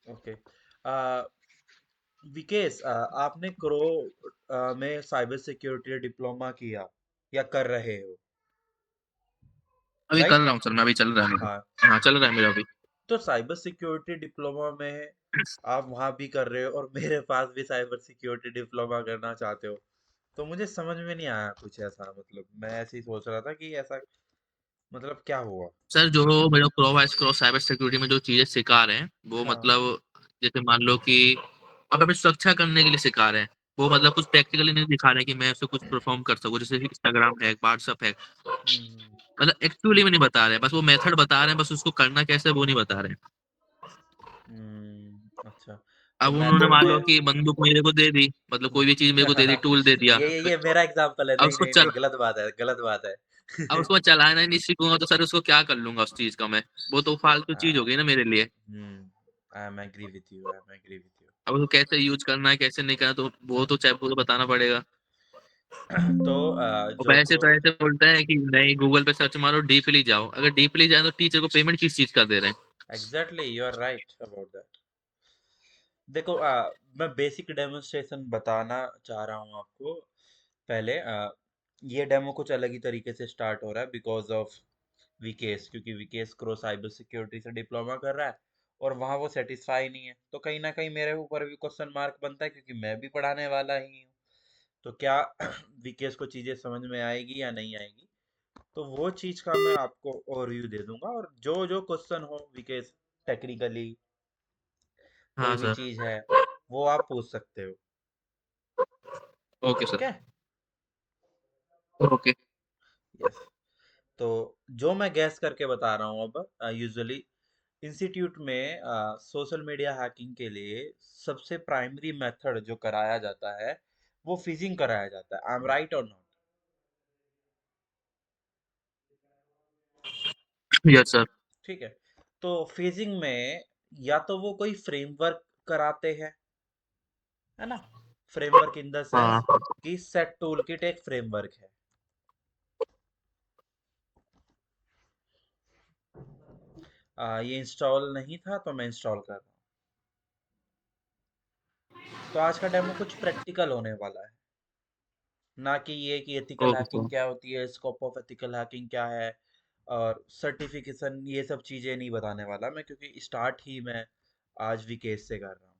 Okay. आ, विकेश, आपने crow में cyber security diploma किया या कर रहे हो, अभी कर राइट? रहा हूँ सर, मैं अभी चल रहा है हाँ। मेरा। हाँ, चल रहा है मेरा अभी। तो साइबर सिक्योरिटी डिप्लोमा में आप वहां भी कर रहे हो और मेरे पास भी साइबर सिक्योरिटी डिप्लोमा करना चाहते हो, तो मुझे समझ में नहीं आया कुछ ऐसा। मतलब मैं ऐसे ही सोच रहा था कि ऐसा मतलब क्या हुआ। सर जो मेरे क्रॉस साइबर सिक्योरिटी में जो चीजें सिखा रहे हैं वो हाँ। मतलब, जैसे मान लो कि आप हमें सुरक्षा करने के लिए सिखा रहे हैं। वो मतलब कुछ प्रैक्टिकली नहीं दिखा रहे हैं कि मैं उससे कुछ परफॉर्म कर सकूं, जैसे इंस्टाग्राम है, व्हाट्सअप है। हम्म। मतलब एक्चुअली में नहीं बता रहे हैं, बस वो मेथड बता रहे हैं, बस उसको करना कैसे है वो नहीं बता रहे हैं। अच्छा। तो अब उन्होंने मेथड मान लो में कि बंदूक मेरे को दे दी, मतलब कोई भी चीज मेरे को दे दी, टूल दे दिया। ये मेरा एग्जांपल है। अब नहीं उसको नहीं चल नहीं, गलत बात है, गलत बात है। अब उसको चलाना ही नहीं सीखूंगा तो सर उसको क्या कर लूंगा उस चीज का मैं। वो तो फालतू चीज हो हाँ। गई ना मेरे लिए। I am agree with you, I am agree with अब उसको कैसे यूज करना है कैसे नहीं करना, तो वो तो चाहे वो तो बताना पड़ेगा। यू। तो और जो वैसे तो ऐसे बोलते हैं कि नहीं, गूगल पे सर्च मारो, डीपली जाओ। अगर डीपली जाए तो टीचर को पेमेंट किस चीज का दे रहे हैं? Exactly, you are right about that. देखो, मैं बेसिक डेमोन्स्ट्रेशन बताना चाह रहा हूँ आपको। पहले ये डेमो कुछ अलग ही तरीके से स्टार्ट हो रहा है बिकॉज ऑफ विकेस, क्योंकि विकेस क्रो साइबर सिक्योरिटी से डिप्लोमा कर रहा है और वहाँ वो सेटिस्फाई नहीं है, तो कहीं ना कहीं मेरे ऊपर भी क्वेश्चन मार्क बनता है, क्योंकि मैं भी पढ़ाने वाला ही हूँ। तो क्या विकेस को चीजें समझ में आएगी या नहीं आएगी, तो वो चीज का मैं आपको ओवरव्यू दे दूंगा। और जो जो क्वेश्चन हो विकेस, टेक्निकली कोई हाँ भी सर। चीज है, वो आप पूछ सकते हो। ओके ठीक सर। है। ओके। यस। तो जो मैं गैस करके बता रहा हूँ अब, यूजुअली इंस्टीट्यूट में सोशल मीडिया हैकिंग के लिए सबसे प्राइमरी मेथड जो कराया जाता है, वो फिजिंग कराया जाता है। आई am right or not? Yes sir. ठीक है। तो फिजिंग में या तो वो कोई फ्रेमवर्क कराते हैं, है ना? फ्रेमवर्क इन द सेंस हाँ। कि सेट टूल किट एक फ्रेमवर्क है। ये इंस्टॉल नहीं था तो मैं इंस्टॉल कर रहा हूँ। तो आज का डेमो कुछ प्रैक्टिकल होने वाला है, ना कि ये कि एथिकल ओके हैकिंग सर। क्या होती है, स्कोप ऑफ एथिकल हैकिंग क्या है, और सर्टिफिकेशन, ये सब चीजें नहीं बताने वाला मैं, क्योंकि स्टार्ट ही मैं आज विकेस से कर रहा हूँ।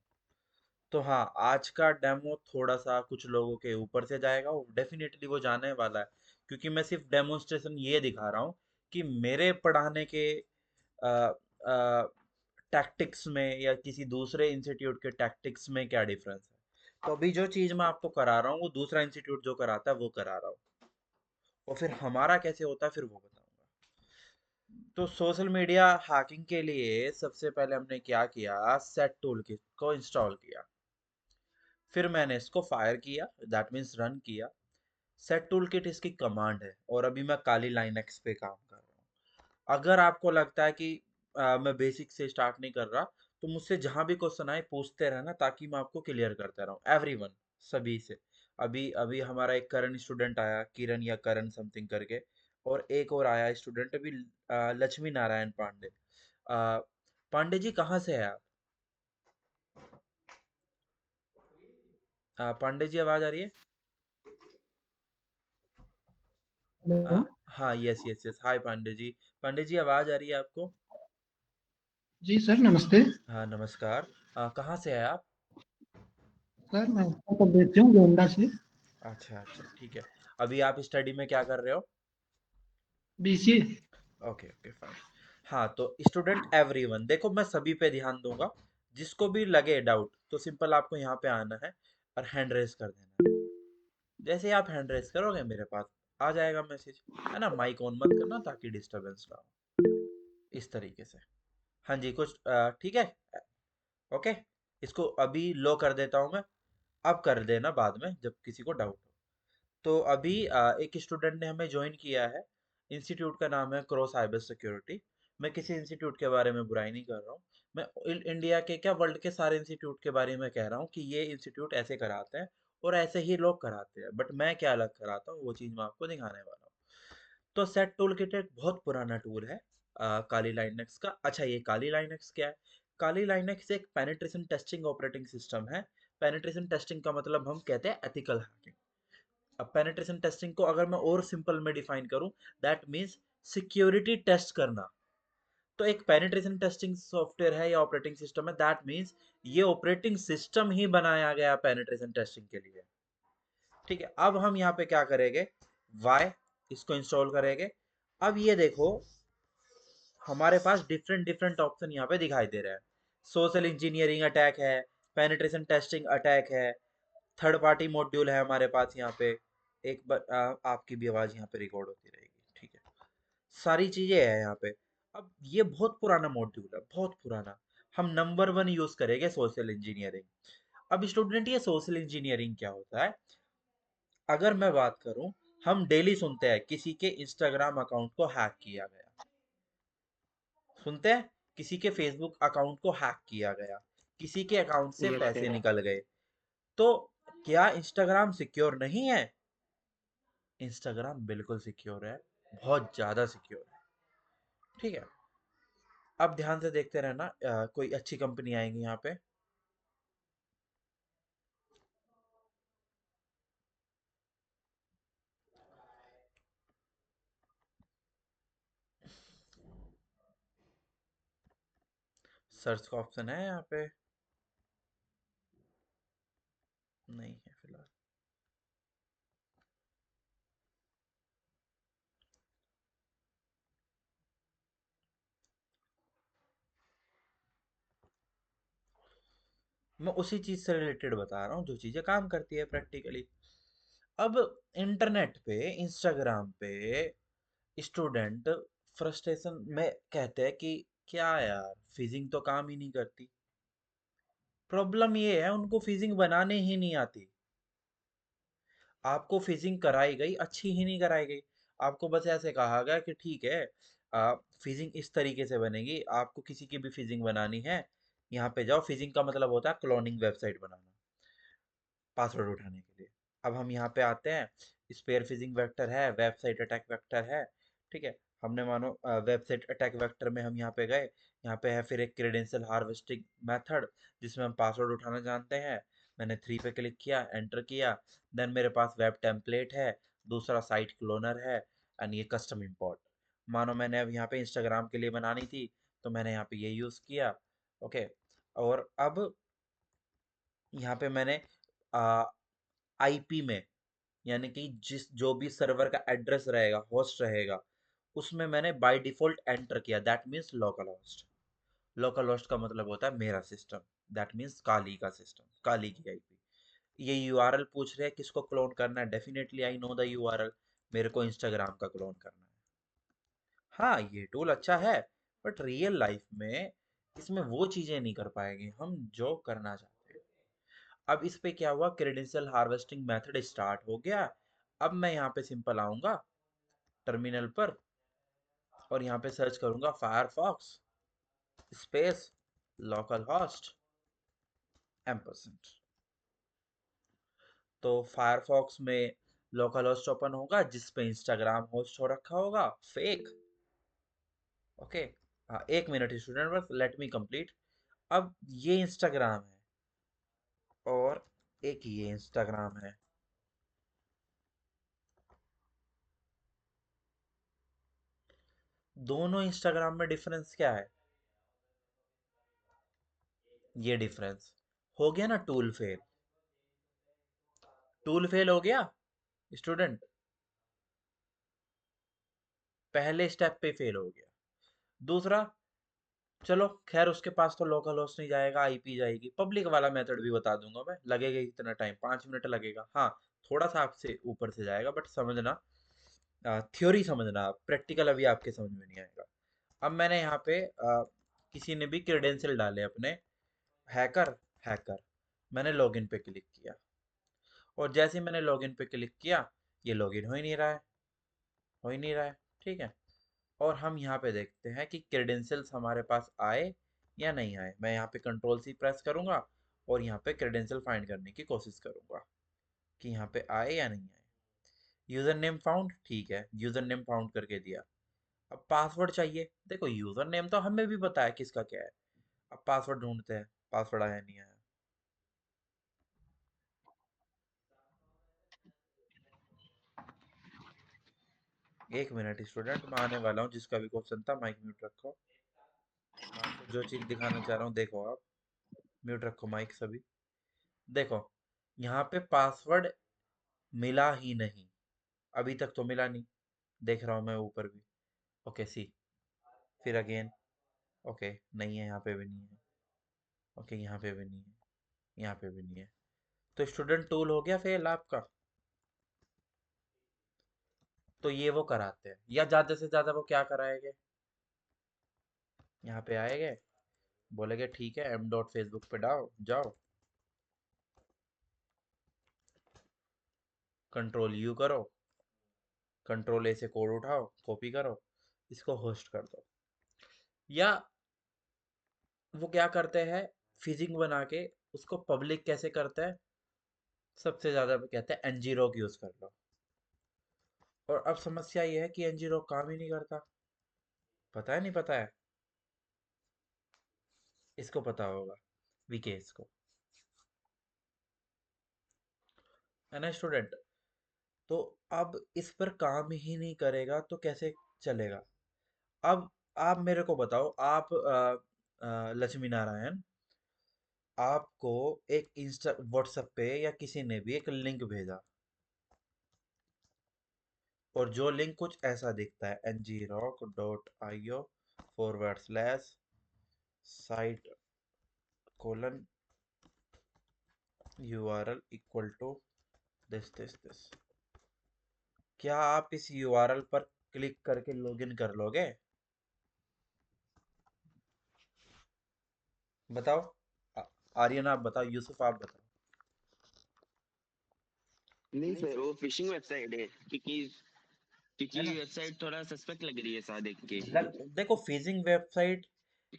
तो हाँ, आज का डेमो थोड़ा सा कुछ लोगों के ऊपर से जाएगा, वो डेफिनेटली वो जाने वाला है, क्योंकि मैं सिर्फ डेमोन्स्ट्रेशन ये दिखा रहा हूँ कि मेरे पढ़ाने के टैक्टिक्स में या किसी दूसरे इंस्टीट्यूट के टैक्टिक्स में क्या डिफरेंस है। तो अभी जो चीज मैं आपको करा रहा हूँ वो दूसरा इंस्टीट्यूट जो कराता है वो करा रहा हूँ, और फिर हमारा कैसे होता है फिर वो बताऊंगा। तो सोशल मीडिया हैकिंग के लिए सबसे पहले हमने क्या किया, सेट टूल किट को इंस्टॉल किया। फिर मैंने इसको फायर किया, दैट मीन्स रन किया। सेट टूल किट इसकी कमांड है, और अभी मैं काली लाइन एक्स पे काम कर रहा हूँ। अगर आपको लगता है कि मैं बेसिक से स्टार्ट नहीं कर रहा, तो मुझसे जहां भी क्वेश्चन आए पूछते रहना, ताकि मैं आपको क्लियर करता रहूं, एवरीवन, सभी से। अभी अभी हमारा एक करंट स्टूडेंट आया, किरण या करण समथिंग करके, और एक और आया स्टूडेंट अभी, लक्ष्मी नारायण पांडे। अ, पांडे जी कहाँ से है आप? पांडे जी आवाज आ रही है? हेलो। हाँ, यस यस यस, हाय पांडे जी। पांडे जी आवाज आ रही है आपको? जी सर, नमस्ते। हाँ, नमस्कार। कहाँ से है आप? सर मैं उत्तर प्रदेश से हूँ, गोंडा से। अच्छा अच्छा, ठीक है। अभी आप स्टडी में क्या कर रहे हो? बीसीए। Okay okay, fine. हाँ, तो स्टूडेंट एवरीवन, देखो मैं सभी पे ध्यान दूंगा। जिसको भी लगे डाउट तो सिंपल आपको यहाँ पे आना है और हैंड रेस कर देना है। जैसे ही आप हैंड रेस करोगे मेरे पास आ जाएगा मैसेज, है ना? माइक ऑन मत करना ताकि डिस्टरबेंस ना हो। इस तरीके से। हाँ जी, कुछ ठीक है। ओके। इसको अभी लो कर देता हूँ मैं, अब कर देना बाद में जब किसी को डाउट हो। तो अभी एक स्टूडेंट ने हमें ज्वाइन किया है। इंस्टीट्यूट का नाम है क्रो साइबर सिक्योरिटी। मैं किसी इंस्टीट्यूट के बारे में बुराई नहीं कर रहा हूँ। मैं इंडिया के क्या, वर्ल्ड के सारे इंस्टीट्यूट के बारे में कह रहा हूँ कि ये इंस्टीट्यूट ऐसे कराते हैं और ऐसे ही लोग कराते हैं, बट मैं क्या अलग कराता हूँ वो चीज़ मैं आपको दिखाने वाला हूँ। तो सेट टूल किट एक बहुत पुराना टूल है, काली लाइनक्स का। अच्छा, ये काली लाइनक्स क्या है? काली लाइनेक्स एक पेनिट्रेशन टेस्टिंग ऑपरेटिंग सिस्टम है। पेनिट्रेशन टेस्टिंग का मतलब हम कहते हैं एथिकल हैकिंग। अब पेनिट्रेशन टेस्टिंग को अगर मैं और सिंपल में डिफाइन करूं, दैट मींस सिक्योरिटी टेस्ट करना। तो एक पेनिट्रेशन टेस्टिंग सॉफ्टवेयर है या ऑपरेटिंग सिस्टम है, दैट मींस ये ऑपरेटिंग सिस्टम ही बनाया गया पेनिट्रेशन टेस्टिंग के लिए। ठीक है, अब हम यहाँ पे क्या करेंगे, वाई इसको इंस्टॉल करेंगे। अब ये देखो हमारे पास डिफरेंट डिफरेंट ऑप्शन यहाँ पे दिखाई दे रहे हैं। सोशल इंजीनियरिंग अटैक है, पेनिट्रेशन टेस्टिंग अटैक है, थर्ड पार्टी मॉड्यूल है हमारे पास यहाँ पे। एक बार आपकी भी आवाज यहाँ पे रिकॉर्ड होती रहेगी, ठीक है। सारी चीजें है यहाँ पे। अब ये बहुत पुराना मॉड्यूल है, बहुत पुराना। हम नंबर वन यूज करेंगे सोशल इंजीनियरिंग। अब स्टूडेंट ये सोशल इंजीनियरिंग क्या होता है, अगर मैं बात करूं, हम डेली सुनते हैं किसी के इंस्टाग्राम अकाउंट को हैक किया गया, सुनते हैं किसी के फेसबुक अकाउंट को हैक किया गया, किसी के अकाउंट से यस पैसे सर। निकल गए। तो क्या इंस्टाग्राम सिक्योर नहीं है? इंस्टाग्राम बिल्कुल सिक्योर है, बहुत ज्यादा सिक्योर है। ठीक है, अब ध्यान से देखते रहना, कोई अच्छी कंपनी आएगी यहाँ पे। सर्च का ऑप्शन है यहाँ पे, नहीं है फिलहाल। मैं उसी चीज से रिलेटेड बता रहा हूँ जो चीजें काम करती है प्रैक्टिकली। अब इंटरनेट पे, इंस्टाग्राम पे स्टूडेंट फ्रस्ट्रेशन में कहते हैं कि क्या यार फिजिंग तो काम ही नहीं करती। प्रॉब्लम ये है उनको फिजिंग बनाने ही नहीं आती। आपको फिजिंग कराई गई, अच्छी ही नहीं कराई गई। आपको बस ऐसे कहा गया कि ठीक है, फिजिंग इस तरीके से बनेगी, आपको किसी की भी फिजिंग बनानी है, यहाँ पे जाओ। फिजिंग का मतलब होता है क्लोनिंग वेबसाइट बनाना, पासवर्ड उठाने के लिए। अब हम यहाँ पे आते हैं, स्पेयर फिजिंग वेक्टर है, वेबसाइट अटैक वेक्टर है। ठीक है, हमने मानो वेबसाइट अटैक वेक्टर में हम यहाँ पे गए, यहाँ पे है फिर एक क्रेडेंशियल हार्वेस्टिंग मेथड जिसमें हम पासवर्ड उठाना जानते हैं। मैंने 3 पे क्लिक किया, एंटर किया। देन मेरे पास वेब टेम्पलेट है, दूसरा साइट क्लोनर है, एंड ये कस्टम इंपोर्ट। मानो मैंने अब यहाँ पे इंस्टाग्राम के लिए बनानी थी, तो मैंने यहाँ पे ये यूज़ किया। ओके, और अब यहाँ पे मैंने आईपी में, यानी कि जिस जो भी सर्वर का एड्रेस रहेगा, होस्ट रहेगा, उसमें मैंने बाय डिफॉल्ट एंटर किया, that means local host. Local host का मतलब होता है मेरा सिस्टम, दैट मीन्स काली का सिस्टम, काली की आईपी। ये यूआरएल पूछ रहे हैं किसको क्लोन करना है, definitely I know the URL, मेरे को इंस्टाग्राम का क्लोन करना है। हाँ ये टूल अच्छा है, बट रियल लाइफ में इसमें वो चीजें नहीं कर पाएंगे हम जो करना चाहते हैं। अब इस पे क्या हुआ, क्रेडेंशियल हार्वेस्टिंग मेथड स्टार्ट हो गया। अब मैं यहाँ पे सिंपल आऊंगा टर्मिनल पर, और यहाँ पे सर्च करूंगा Firefox space local host ampersand. तो फायरफॉक्स में लोकल होस्ट ओपन होगा जिस पे इंस्टाग्राम होस्ट हो रखा होगा, फेक। ओके, हाँ 1 मिनट स्टूडेंट, बस लेट मी कंप्लीट। अब ये इंस्टाग्राम है और एक ये इंस्टाग्राम है। दोनों इंस्टाग्राम में डिफरेंस क्या है? ये डिफरेंस हो गया ना, टूल फेल। टूल फेल हो गया स्टूडेंट, पहले स्टेप पे फेल हो गया। दूसरा, चलो खैर उसके पास तो लोकल होस्ट नहीं जाएगा, आईपी जाएगी। पब्लिक वाला मेथड भी बता दूंगा मैं, लगेगा इतना टाइम, 5 मिनट लगेगा। हाँ थोड़ा सा आपसे ऊपर से जाएगा, बट समझना, थ्योरी समझना, प्रैक्टिकल अभी आपके समझ में नहीं आएगा। अब मैंने यहाँ पे किसी ने भी क्रेडेंशियल डाले अपने, हैकर, हैकर, मैंने लॉगिन पे क्लिक किया, और जैसे ही मैंने लॉगिन पे क्लिक किया, ये लॉगिन हो ही नहीं रहा है, हो ही नहीं रहा है। ठीक है, और हम यहाँ पे देखते हैं कि क्रेडेंशियल्स हमारे पास आए या नहीं आए। मैं यहाँ पे कंट्रोल सी प्रेस करूंगा और यहाँ पे क्रेडेंशियल फाइंड करने की कोशिश करूंगा कि यहाँ पे आए या नहीं आए। यूजर नेम फाउंड, ठीक है, यूजर नेम फाउंड करके दिया। अब पासवर्ड चाहिए, देखो यूजर नेम तो हमें भी पता है किसका क्या है। अब पासवर्ड ढूंढते हैं, पासवर्ड आया नहीं आया। एक मिनट स्टूडेंट, मैं आने वाला हूँ। जिसका भी क्वेश्चन था माइक म्यूट रखो। मैं आपको जो चीज दिखाना चाह रहा हूँ देखो आप। म्यूट रखो माइक सभी। देखो, यहाँ पे पासवर्ड मिला ही नहीं, अभी तक तो मिला नहीं। देख रहा हूँ मैं ऊपर भी। ओके सी, फिर अगेन। ओके नहीं है, यहाँ पे भी नहीं है। ओके यहाँ पे भी नहीं है, यहाँ पे भी नहीं है। तो स्टूडेंट टूल हो गया फेल आपका। तो ये वो कराते हैं, या ज्यादा से ज्यादा वो क्या कराएंगे, यहाँ पे आएंगे, बोलेंगे ठीक है एम डॉट फेसबुक पे डाओ जाओ, कंट्रोल यू करो, कंट्रोल ए से कोड उठाओ, कॉपी करो, इसको होस्ट कर दो। या वो क्या करते हैं, फिजिंग बना के उसको पब्लिक कैसे करते हैं, सबसे ज्यादा वो कहते हैं एनजी रॉक यूज कर लो। और अब समस्या ये है कि एनजी रॉक काम ही नहीं करता। पता है नहीं पता है, इसको पता होगा, विकेस को, है ना स्टूडेंट। तो अब इस पर काम ही नहीं करेगा तो कैसे चलेगा। अब आप मेरे को बताओ, आप लक्ष्मी नारायण, आपको एक इंस्टा व्हाट्सएप पे या किसी ने भी एक लिंक भेजा, और जो लिंक कुछ ऐसा दिखता है, ngrock.io/site URL equal to this. क्या आप इस यूआरएल पर क्लिक करके लॉगिन कर लोगे, बताओ। आ- आर्यन आप बताओ, यूसुफ आप बताओ। नहीं सर, वो फिशिंग वेबसाइट है, क्योंकि है क्योंकि ना, वेबसाइट थोड़ा सस्पेक्ट लग रही है सा देख के। देखो फिजिंग वेबसाइट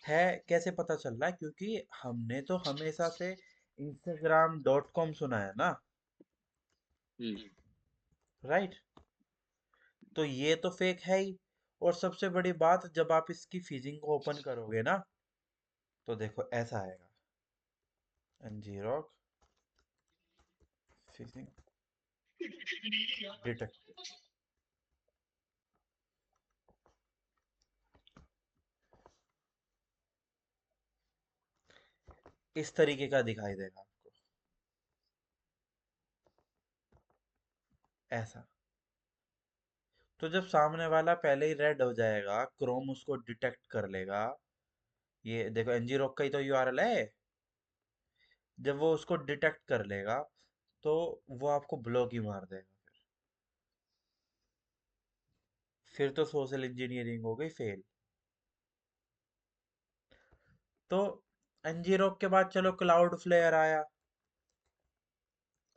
है, कैसे पता चल रहा है, क्योंकि हमने तो हमेशा से instagram.com सुना है ना, हम्म। राइट। तो ये तो फेक है ही। और सबसे बड़ी बात, जब आप इसकी फिजिंग को ओपन करोगे ना, तो देखो ऐसा आएगा, ngrok फिजिंग डिटेक्टेड, इस तरीके का दिखाई देगा आपको, ऐसा। तो जब सामने वाला पहले ही रेड हो जाएगा, क्रोम उसको डिटेक्ट कर लेगा। ये देखो एनजी रॉक का ही तो यूआरएल है। जब वो उसको डिटेक्ट कर लेगा, तो वो आपको ब्लॉक ही मार देगा। फिर तो सोशल इंजीनियरिंग हो गई फेल। तो एनजी रॉक के बाद चलो क्लाउड फ्लेयर आया।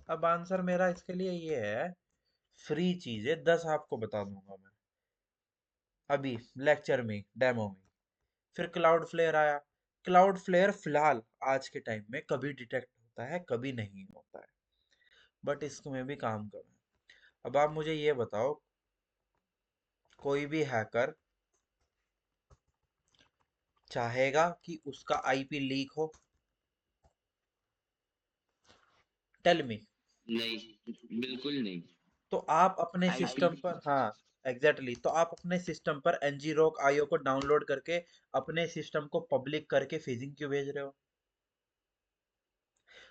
अब आंसर मेरा इसके लिए ये है, फ्री चीजें 10 आपको बता दूंगा मैं अभी लेक्चर में, डेमो में। फिर क्लाउड फ्लेयर आया। क्लाउड फ्लेयर फिलहाल आज के टाइम में कभी डिटेक्ट होता है, कभी नहीं होता है, बट इसमें भी काम करो। अब आप मुझे ये बताओ, कोई भी हैकर चाहेगा कि उसका आईपी लीक हो, टेल मी। नहीं, बिल्कुल नहीं। तो आप अपने आईपी। सिस्टम पर, हाँ एग्जैक्टली exactly, तो आप अपने सिस्टम पर ngrok आईओ को डाउनलोड करके अपने सिस्टम को पब्लिक करके फिजिंग क्यों भेज रहे हो।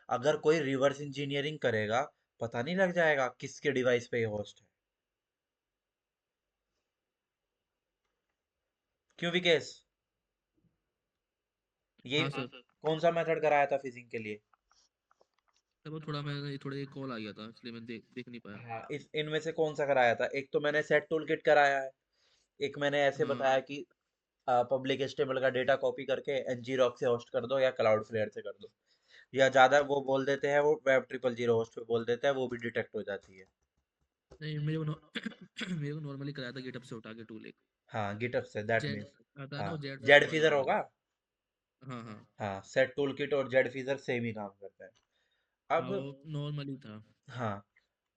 अगर कोई रिवर्स इंजीनियरिंग करेगा, पता नहीं लग जाएगा किसके डिवाइस पे ये होस्ट है। क्यों विकेश, ये हाँ सर। कौन सा मेथड कराया था फिजिंग के लिए। तब वो थोड़ा एक कॉल आ गया था, इसलिए मैं देख नहीं पाया। हाँ, इस इनमें से कौन सा कराया था। एक तो मैंने सेट टूल किट कराया है, एक मैंने ऐसे हाँ बताया कि पब्लिक एचटीएमएल का डेटा कॉपी करके ngrok से होस्ट कर दो या क्लाउड फ्लेयर से कर दो। या ज्यादा वो बोल देते हैं, वो वेब 000 होस्ट पे बोल देता है, वो भी डिटेक्ट हो जाती है। नहीं, मेरे को नॉर्मली कराया था गिटअप से उठा के टूल एक। हाँ गिटअप से, दैट जेड मीन्स। आता है ना, हाँ वो जेड जेड वाला फीजर वाला। होगा। हाँ हाँ। हाँ सेट टूल किट और जेड फीजर सेम ही काम करते हैं। हाँ, अब वो नॉर्मली था। हाँ,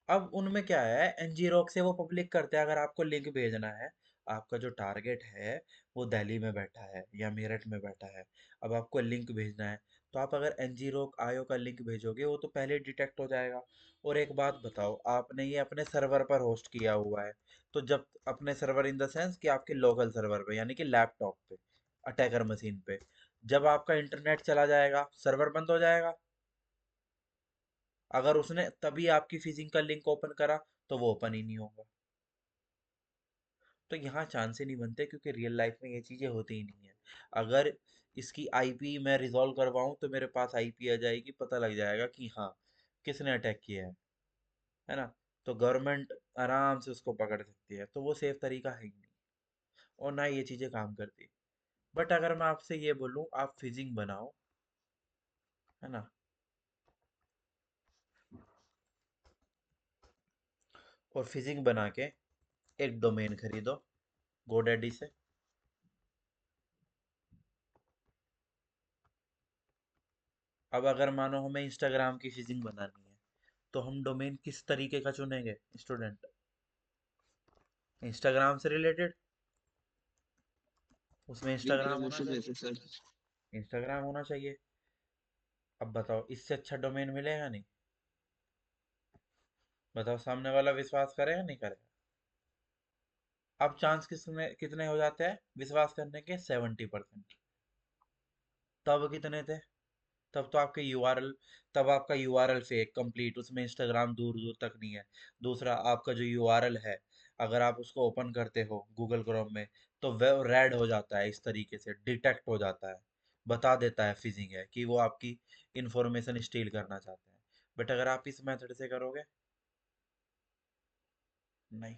अब उनमें क्या है, ngrok से वो पब्लिक करते हैं अगर आपको लिंक भेजना है। आपका जो टारगेट है वो दिल्ली में बैठा है या मेरठ में बैठा है। अब आपको लिंक भेजना है, तो आप अगर एनजीओ आयो का लिंक भेजोगे वो तो पहले डिटेक्ट हो जाएगा। और एक बात बताओ, आपने ये अपने सर्वर पर होस्ट किया हुआ है, तो जब अपने सर्वर इन द सेंस कि आपके लोकल सर्वर पे यानी कि लैपटॉप पे, अटैकर मशीन पे, जब आपका इंटरनेट चला जाएगा सर्वर बंद हो जाएगा। अगर उसने तभी आपकी फिशिंग का लिंक ओपन करा तो वो ओपन ही नहीं होगा। तो यहाँ चांस ही नहीं बनते, क्योंकि रियल लाइफ में ये चीज़ें होती ही नहीं है। अगर इसकी आईपी मैं रिजॉल्व करवाऊँ तो मेरे पास आईपी आ जाएगी, पता लग जाएगा कि हाँ किसने अटैक किया है ना। तो गवर्नमेंट आराम से उसको पकड़ सकती है, तो वो सेफ तरीका है ही नहीं, और ना ये चीज़ें काम करती। बट अगर मैं आपसे ये बोलूँ आप फिजिंग बनाओ, है ना, और फिजिंग बना के एक डोमेन खरीदो गोडैडी से। अब अगर मानो हमें इंस्टाग्राम की फिजिंग बनानी है, तो हम डोमेन किस तरीके का चुनेंगे स्टूडेंट? इंस्टाग्राम से रिलेटेड, उसमें बिल्कुल इंस्टाग्राम होना अवश्य चाहिए। वैसे सर। इंस्टाग्राम होना चाहिए। अब बताओ इससे अच्छा डोमेन मिलेगा नहीं? बताओ सामने वाला विश्वास करेगा नहीं करेगा? अब चांस किसने कितने हो जाते हैं विश्वास करने के? 70%। तब कितने थे? तब तो आपके यूआरएल, तब आपका यूआरएल फेक कंप्लीट, उसमें इंस्टाग्राम दूर दूर तक नहीं है। दूसरा, आपका जो यूआरएल है, अगर आप उसको ओपन करते हो गूगल क्रोम में, तो वह रेड हो जाता है, इस तरीके से डिटेक्ट हो जाता है, बता देता है फिजिंग है, कि वो आपकी इंफॉर्मेशन स्टील करना चाहते हैं। बट अगर आप इस मेथड से करोगे, नहीं,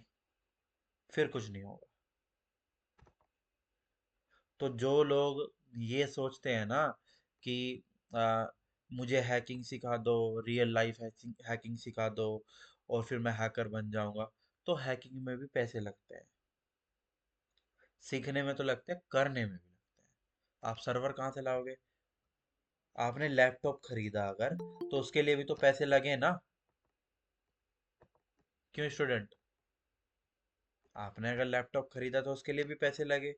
फिर कुछ नहीं होगा। तो जो लोग ये सोचते हैं ना कि आ, मुझे हैकिंग सिखा दो, रियल लाइफ हैकिंग सिखा दो, और फिर मैं हैकर बन जाऊंगा, तो हैकिंग में भी पैसे लगते हैं, सीखने में तो लगते हैं, करने में भी लगते हैं। आप सर्वर कहाँ से लाओगे? आपने लैपटॉप खरीदा अगर, तो उसके लिए भी तो पैसे लगे ना। क्यों स्टूडेंट? आपने अगर लैपटॉप खरीदा तो उसके लिए भी पैसे लगे।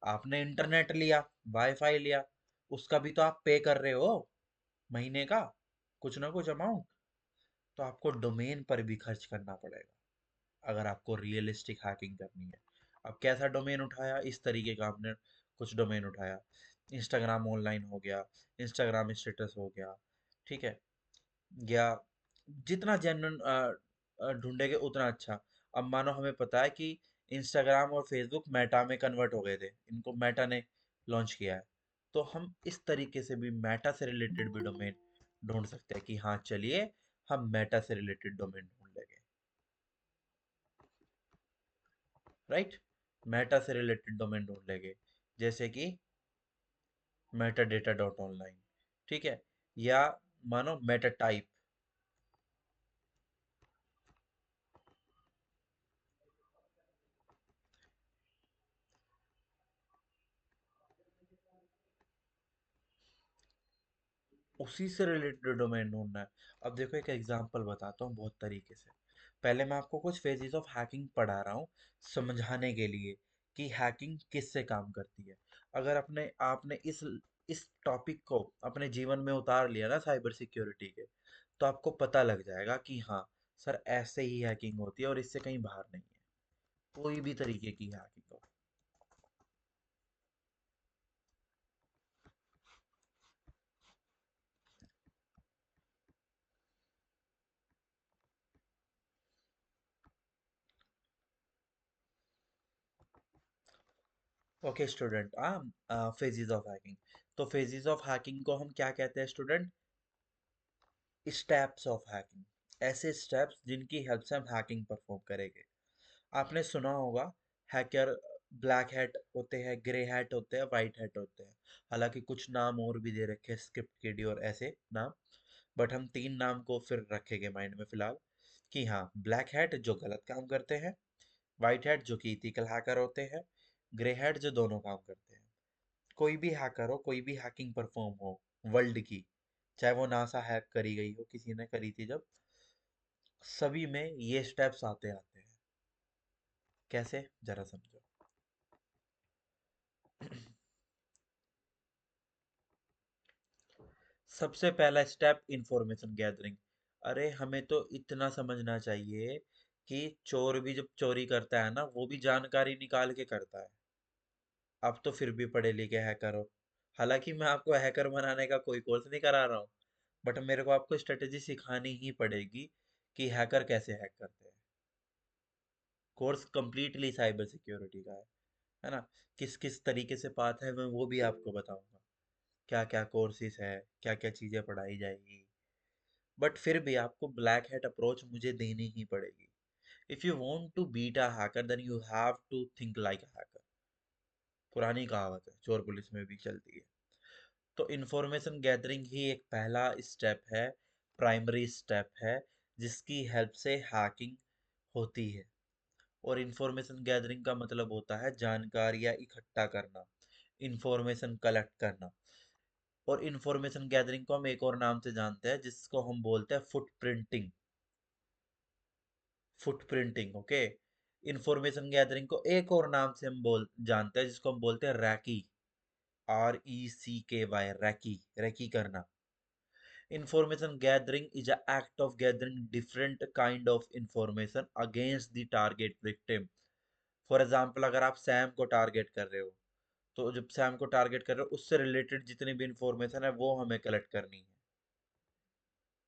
आपने इंटरनेट लिया, वाईफाई लिया, उसका भी तो आप पे कर रहे हो महीने का, कुछ ना कुछ अमाउंट। तो आपको डोमेन पर भी खर्च करना पड़ेगा अगर आपको रियलिस्टिक हैकिंग करनी है। अब कैसा डोमेन उठाया? इस तरीके का आपने कुछ डोमेन उठाया। इंस्टाग्राम ऑनलाइन हो गया, इंस्टाग्राम स्टेटस हो गया, ठीक है, या जितना जेन्युइन ढूंढेगे उतना अच्छा। अब मानो हमें पता है कि इंस्टाग्राम और फेसबुक मेटा में कन्वर्ट हो गए थे, इनको मेटा ने लॉन्च किया है, तो हम इस तरीके से भी मेटा से रिलेटेड भी डोमेन ढूंढ सकते हैं कि हाँ चलिए हम मेटा से रिलेटेड डोमेन ढूंढ लेंगे, राइट। मेटा से रिलेटेड डोमेन ढूंढ लेंगे, जैसे कि मेटा डेटा डॉट ऑनलाइन, ठीक है, या मानो मेटा टाइप। उसी से रिलेटेड डोमेन ढूंढना है। अब देखो एक एग्जांपल बताता हूँ बहुत तरीके से। पहले मैं आपको कुछ फेजेस ऑफ हैकिंग पढ़ा रहा हूँ समझाने के लिए कि हैकिंग किससे काम करती है। अगर अपने आपने इस टॉपिक को अपने जीवन में उतार लिया ना साइबर सिक्योरिटी के, तो आपको पता लग जाएगा कि हाँ सर ऐसे ही हैकिंग होती है और इससे कहीं बाहर नहीं है, कोई भी तरीके की हैकिंग हो। Okay student, phases of hacking. तो फेजेस ऑफ हैकिंग को हम क्या कहते हैं स्टूडेंट? Steps of hacking. ऐसे स्टेप्स जिनकी हेल्प से हम हैकिंग परफॉर्म करेंगे। आपने सुना होगा हैकर ब्लैक हैट होते हैं, ग्रे हैट होते हैं, वाइट हैट होते हैं। हालांकि कुछ नाम और भी दे रखे हैं, स्क्रिप्ट किडी और ऐसे नाम, बट हम तीन नाम को फिर रखेंगे माइंड में फिलहाल, कि हाँ ब्लैक हैट जो गलत काम करते हैं, वाइट हैट जो कि इथिकल हैकर होते हैं, ग्रे हैट जो दोनों काम करते हैं। कोई भी हैकर हो, कोई भी हैकिंग परफॉर्म हो वर्ल्ड की, चाहे वो नासा हैक करी गई हो, किसी ने करी थी जब, सभी में ये स्टेप्स आते आते हैं। कैसे? जरा समझो। सबसे पहला स्टेप इंफॉर्मेशन गैदरिंग। अरे हमें तो इतना समझना चाहिए कि चोर भी जब चोरी करता है ना, वो भी जानकारी निकाल के करता है। आप तो फिर भी पढ़े लिखे हैकर हो। हालांकि मैं आपको हैकर बनाने का कोई कोर्स नहीं करा रहा हूँ, बट मेरे को आपको स्ट्रेटेजी सिखानी ही पड़ेगी कि हैकर कैसे हैक करते हैं। कोर्स कंप्लीटली साइबर सिक्योरिटी का है ना। किस किस तरीके से पाथ है मैं वो भी आपको बताऊंगा, क्या क्या कोर्सेज है, क्या क्या चीज़ें पढ़ाई जाएगी। बट फिर भी आपको ब्लैक हैट अप्रोच मुझे देनी ही पड़ेगी। If you want to beat a hacker then you have to think like a hacker. पुरानी कहावत है, चोर पुलिस में भी चलती है। तो इंफॉर्मेशन गैदरिंग ही एक पहला स्टेप है, प्राइमरी स्टेप है, जिसकी हेल्प से हैकिंग होती है। और इंफॉर्मेशन गैदरिंग का मतलब होता है जानकारियाँ इकट्ठा करना, इंफॉर्मेशन कलेक्ट करना। और इंफॉर्मेशन गैदरिंग को हम एक और नाम से जानते हैं जिसको हम बोलते हैं footprinting. Footprinting, okay. Information gathering को एक और नाम से हम बोल जानते हैं जिसको हम बोलते हैं रैकी। RECKY, रैकी, रैकी करना। Information gathering is an act of gathering different kind of information against the target victim. For example अगर आप सैम को टारगेट कर रहे हो, तो जब सैम को टारगेट कर रहे हो उससे रिलेटेड जितनी भी इंफॉर्मेशन है वो हमें कलेक्ट करनी है।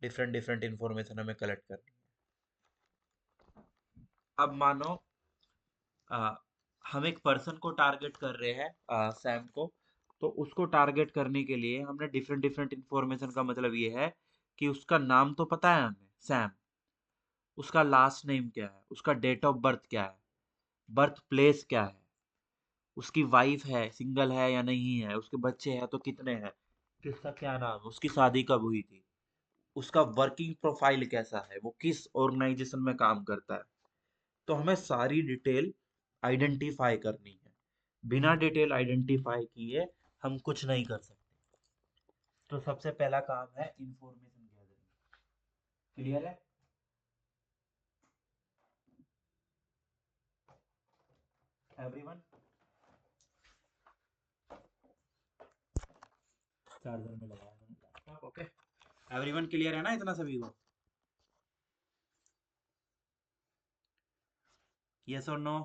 डिफरेंट डिफरेंट इंफॉर्मेशन हमें कलेक्ट करनी है। अब मानो आ, हम एक पर्सन को टारगेट कर रहे हैं, सैम को। तो उसको टारगेट करने के लिए हमने डिफरेंट डिफरेंट इंफॉर्मेशन का मतलब ये है कि उसका नाम तो पता है हमें, सैम। उसका लास्ट नेम क्या है, उसका डेट ऑफ बर्थ क्या है, बर्थ प्लेस क्या है, उसकी वाइफ है, सिंगल है या नहीं है, उसके बच्चे हैं तो कितने हैं, किसका क्या नाम है, उसकी शादी कब हुई थी, उसका वर्किंग प्रोफाइल कैसा है, वो किस ऑर्गेनाइजेशन में काम करता है। तो हमें सारी डिटेल आइडेंटिफाई करनी है। बिना डिटेल आइडेंटिफाई किए हम कुछ नहीं कर सकते। तो सबसे पहला काम है इंफॉर्मेशन गैदरिंग। क्लियर है? एवरीवन? चार्जर में लगाया मैंने लैपटॉप, ओके। एवरीवन क्लियर है ना इतना सभी को? यस और नो?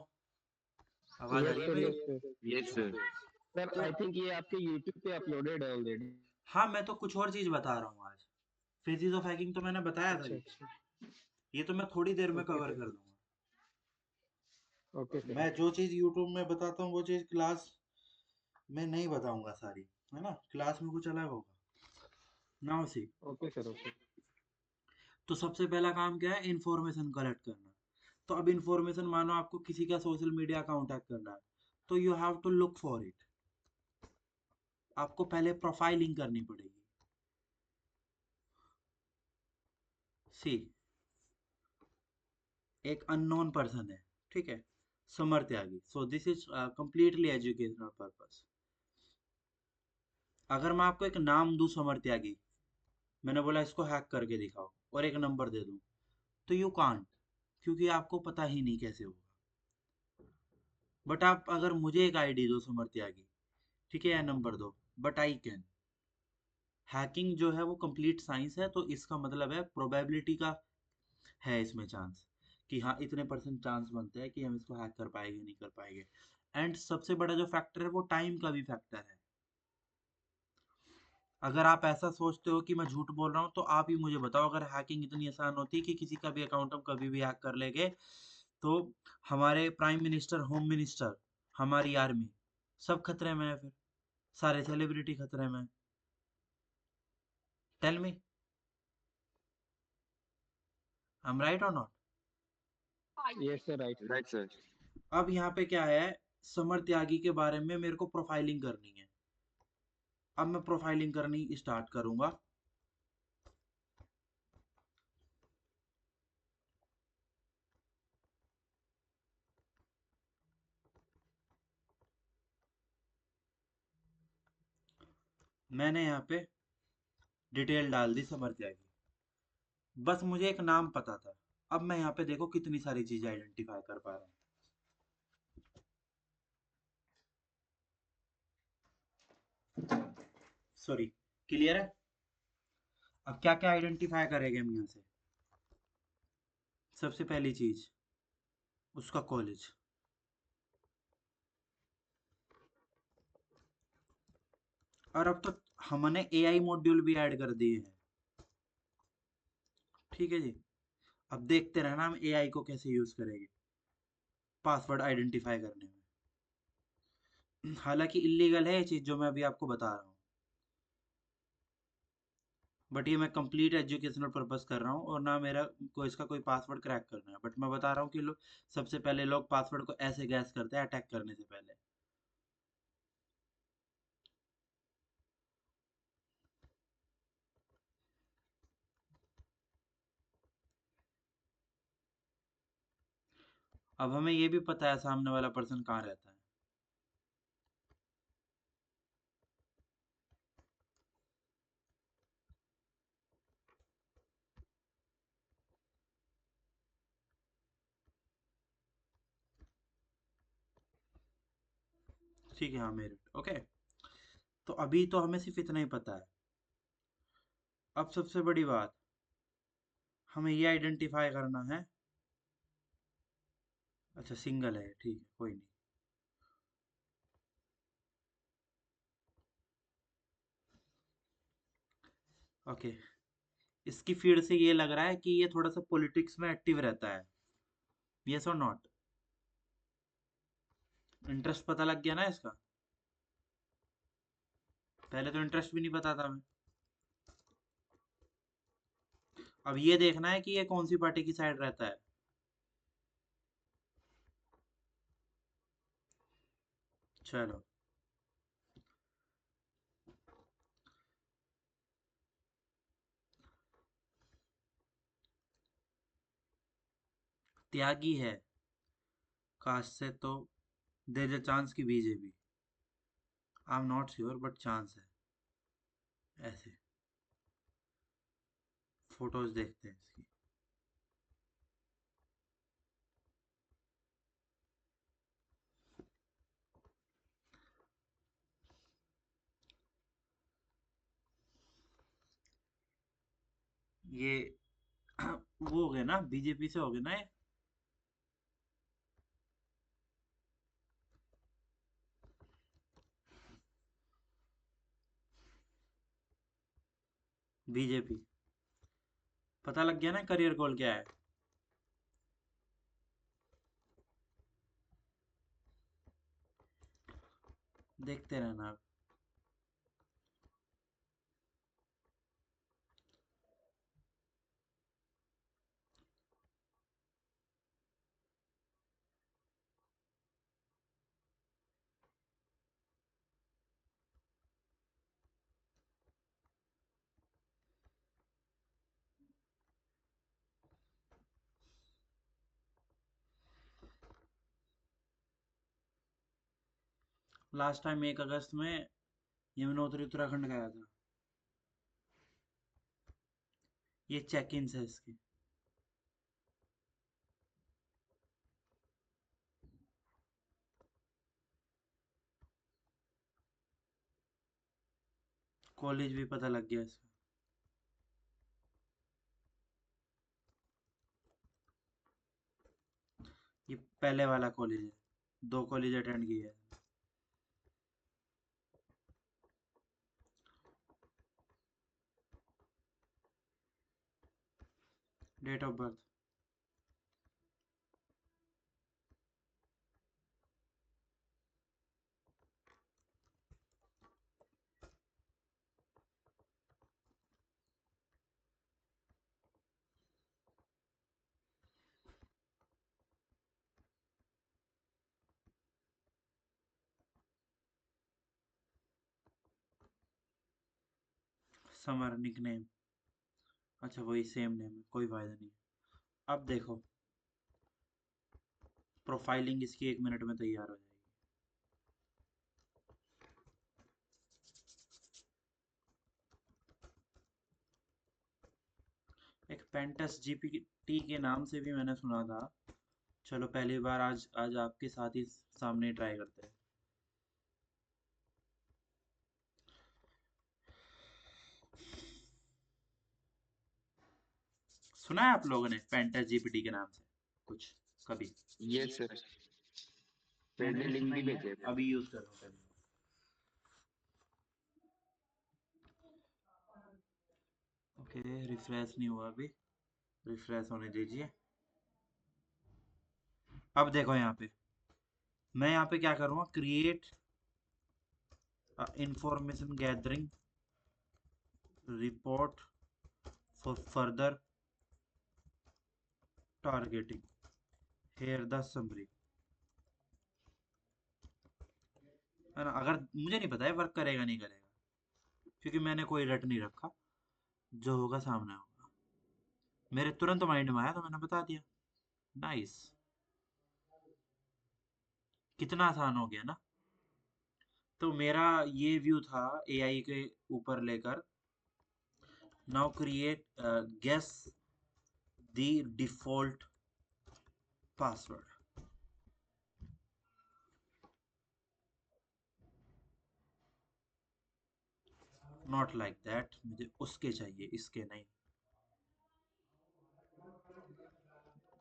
आवाज आ यस रही है सर, मेरी? Yes sir. Yes sir. Sir तो आई थिंक ये आपके यूट्यूब पे अपलोडेड है ऑलरेडी। हाँ, मैं तो कुछ और चीज बता रहा हूँ आज। फेजेस ऑफ हैकिंग तो मैंने बताया था अच्छा ये। अच्छा। ये तो मैं थोड़ी देर में ओके कवर सर, कर दूंगा। ओके सर, मैं ओके। जो चीज यूट्यूब में बताता हूँ वो चीज क्लास में नहीं बताऊंगा सारी, है ना। क्लास में कुछ अलग होगा। Now see. Okay sir, okay. तो सबसे पहला काम क्या है, इंफॉर्मेशन कलेक्ट करना। तो अब इंफॉर्मेशन मानो आपको किसी का सोशल मीडिया अकाउंट हैक करना है, तो you have to look for it. आपको पहले प्रोफाइलिंग करनी पड़ेगी। सी, एक अननोन पर्सन है, ठीक है, summer Tyagi. So this is completely educational purpose. अगर मैं आपको एक नाम दूं समर त्यागी, मैंने बोला इसको हैक करके दिखाओ, और एक नंबर दे दूं, तो यू कांट, क्योंकि आपको पता ही नहीं कैसे होगा। बट आप अगर मुझे एक आईडी दो समर त्यागी, ठीक है, या नंबर दो, बट आई कैन। हैकिंग जो है वो कंप्लीट साइंस है, तो इसका मतलब है प्रोबेबिलिटी का है इसमें चांस, कि हाँ इतने परसेंट चांस बनते हैं कि हम इसको हैक कर पाएंगे नहीं कर पाएंगे। एंड सबसे बड़ा जो फैक्टर है वो टाइम का भी फैक्टर है। अगर आप ऐसा सोचते हो कि मैं झूठ बोल रहा हूँ, तो आप ही मुझे बताओ, अगर हैकिंग इतनी आसान होती कि किसी का भी अकाउंट हम कभी भी हैक कर लेंगे, तो हमारे प्राइम मिनिस्टर, होम मिनिस्टर, हमारी आर्मी, सब खतरे में है फिर। सारे सेलिब्रिटी खतरे में। Tell me, I am right or not? Yes sir, right. Right sir. अब यहाँ पे क्या है, समर त्यागी के बारे में मेरे को प्रोफाइलिंग करनी है। अब मैं प्रोफाइलिंग करनी स्टार्ट करूंगा। मैंने यहाँ पे डिटेल डाल दी समर त्यागी। बस मुझे एक नाम पता था। अब मैं यहाँ पे देखो कितनी सारी चीजें आइडेंटिफाई कर पा रहा हूँ। सॉरी, क्लियर है? अब क्या क्या आइडेंटिफाई करेंगे हम यहाँ से? सबसे पहली चीज उसका कॉलेज, और अब तो हमने एआई मॉड्यूल भी ऐड कर दिए हैं। ठीक है जी। अब देखते रहना हम एआई को कैसे यूज करेंगे पासवर्ड आइडेंटिफाई करने में। हालांकि इलीगल है ये चीज जो मैं अभी आपको बता रहा हूँ, बट ये मैं कंप्लीट एजुकेशनल पर्पस कर रहा हूँ और ना मेरा को इसका कोई पासवर्ड क्रैक करना है, बट मैं बता रहा हूँ कि लोग सबसे पहले लोग पासवर्ड को ऐसे गैस करते हैं अटैक करने से पहले। अब हमें ये भी पता है सामने वाला पर्सन कहाँ रहता है। ठीक है, हाँ मेरिट ओके। तो अभी तो हमें सिर्फ इतना ही पता है। अब सबसे बड़ी बात, हमें ये आइडेंटिफाई करना है। अच्छा सिंगल है, ठीक है कोई नहीं। ओके, इसकी फीड से ये लग रहा है कि ये थोड़ा सा पॉलिटिक्स में एक्टिव रहता है। यस और नॉट? इंटरेस्ट पता लग गया ना इसका? पहले तो इंटरेस्ट भी नहीं पता था हमें। अब ये देखना है कि ये कौन सी पार्टी की साइड रहता है। चलो, त्यागी है कास्ट से तो देयर इज अ चांस की BJP. I am not sure but chance है। ऐसे फोटोज देखते हैं इसकी। ये वो हो गए ना, बीजेपी से हो गए ना ये। बीजेपी, पता लग गया ना करियर गोल क्या है। देखते रहना आप। लास्ट टाइम 1 अगस्त में यमुनोत्री उत्तराखंड गया था। ये चेक इन है इसके। कॉलेज भी पता लग गया इसका। ये पहले वाला कॉलेज है, 2 कॉलेज अटेंड किए है। Date of birth, summer nickname. अच्छा वही सेम नेम है, कोई फायदा नहीं। अब देखो, प्रोफाइलिंग इसकी 1 मिनट में तैयार हो जाएगी। एक पेंटस जीपीटी के नाम से भी मैंने सुना था। चलो पहली बार आज आज आपके साथ ही सामने ट्राई करते हैं। सुना है आप लोगों ने पेंटा जीपीटी के नाम से कुछ कभी? यस सर, फ्रेंड ने मैंने लिंक सुना भी ही है, भेजे थे। अभी यूज कर रहा हूँ। ओके, रिफ्रेश नहीं हुआ अभी, रिफ्रेश होने दीजिए। अब देखो यहाँ पे मैं यहाँ पे क्या करूँगा, create information gathering report for further targeting, here the summary, है ना। अगर मुझे नहीं पता है वर्क करेगा नहीं करेगा, क्योंकि मैंने कोई रट नहीं रखा, जो होगा सामने होगा। मेरे तुरंत माइंड में आया तो मैंने बता दिया। नाइस, कितना आसान हो गया ना। तो मेरा ये व्यू था एआई के ऊपर लेकर। Now create guess the default password. Not like that, मुझे उसके चाहिए, इसके नहीं।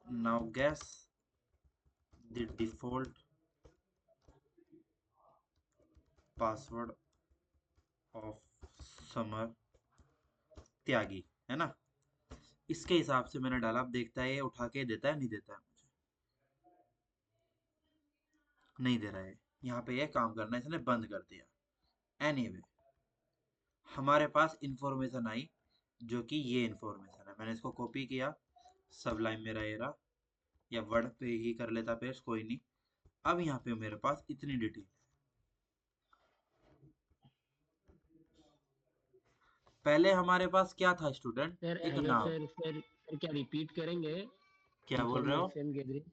Now guess the default password of Samar Tyagi, है ना। इसके हिसाब से मैंने डाला। अब देखता है ये उठा के देता है नहीं देता है मुझे, नहीं दे रहा है। यहाँ पे ये काम करना है, इसने बंद कर दिया। एनीवे हमारे पास इंफॉर्मेशन आई, जो कि ये इंफॉर्मेशन है। मैंने इसको कॉपी किया, सबलाइन मेरा ये रहा, या वर्ड पे ही कर लेता पेस्ट, कोई नहीं। अब यहाँ पे मेरे पास इतनी डिटेल। पहले हमारे पास क्या था स्टूडेंट, सर एक हेलो नाम। सर क्या रिपीट करेंगे? क्या बोल रहे हो? इंफॉर्मेशन गैदरिंग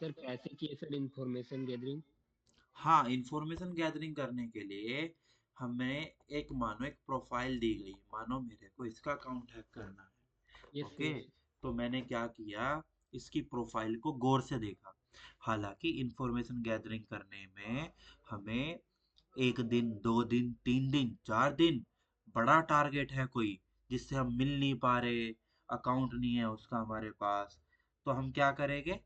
सर कैसे किए सर इंफॉर्मेशन गैदरिंग? हाँ, इंफॉर्मेशन गैदरिंग करने के लिए हमें एक, मानो एक प्रोफाइल दी गई, मानो मेरे को इसका अकाउंट हैक करना है। Yes okay, yes. तो मैंने क्या किया, इसकी प्रोफाइल को गौर से देखा। हालांकि इंफॉर्मेशन गैदरिंग करने में हमें 1 दिन 2 दिन 3 दिन 4 दिन बड़ा टारगेट है कोई, जिससे हम मिल नहीं पा रहे, अकाउंट नहीं है उसका हमारे पास, तो हम क्या करेंगे,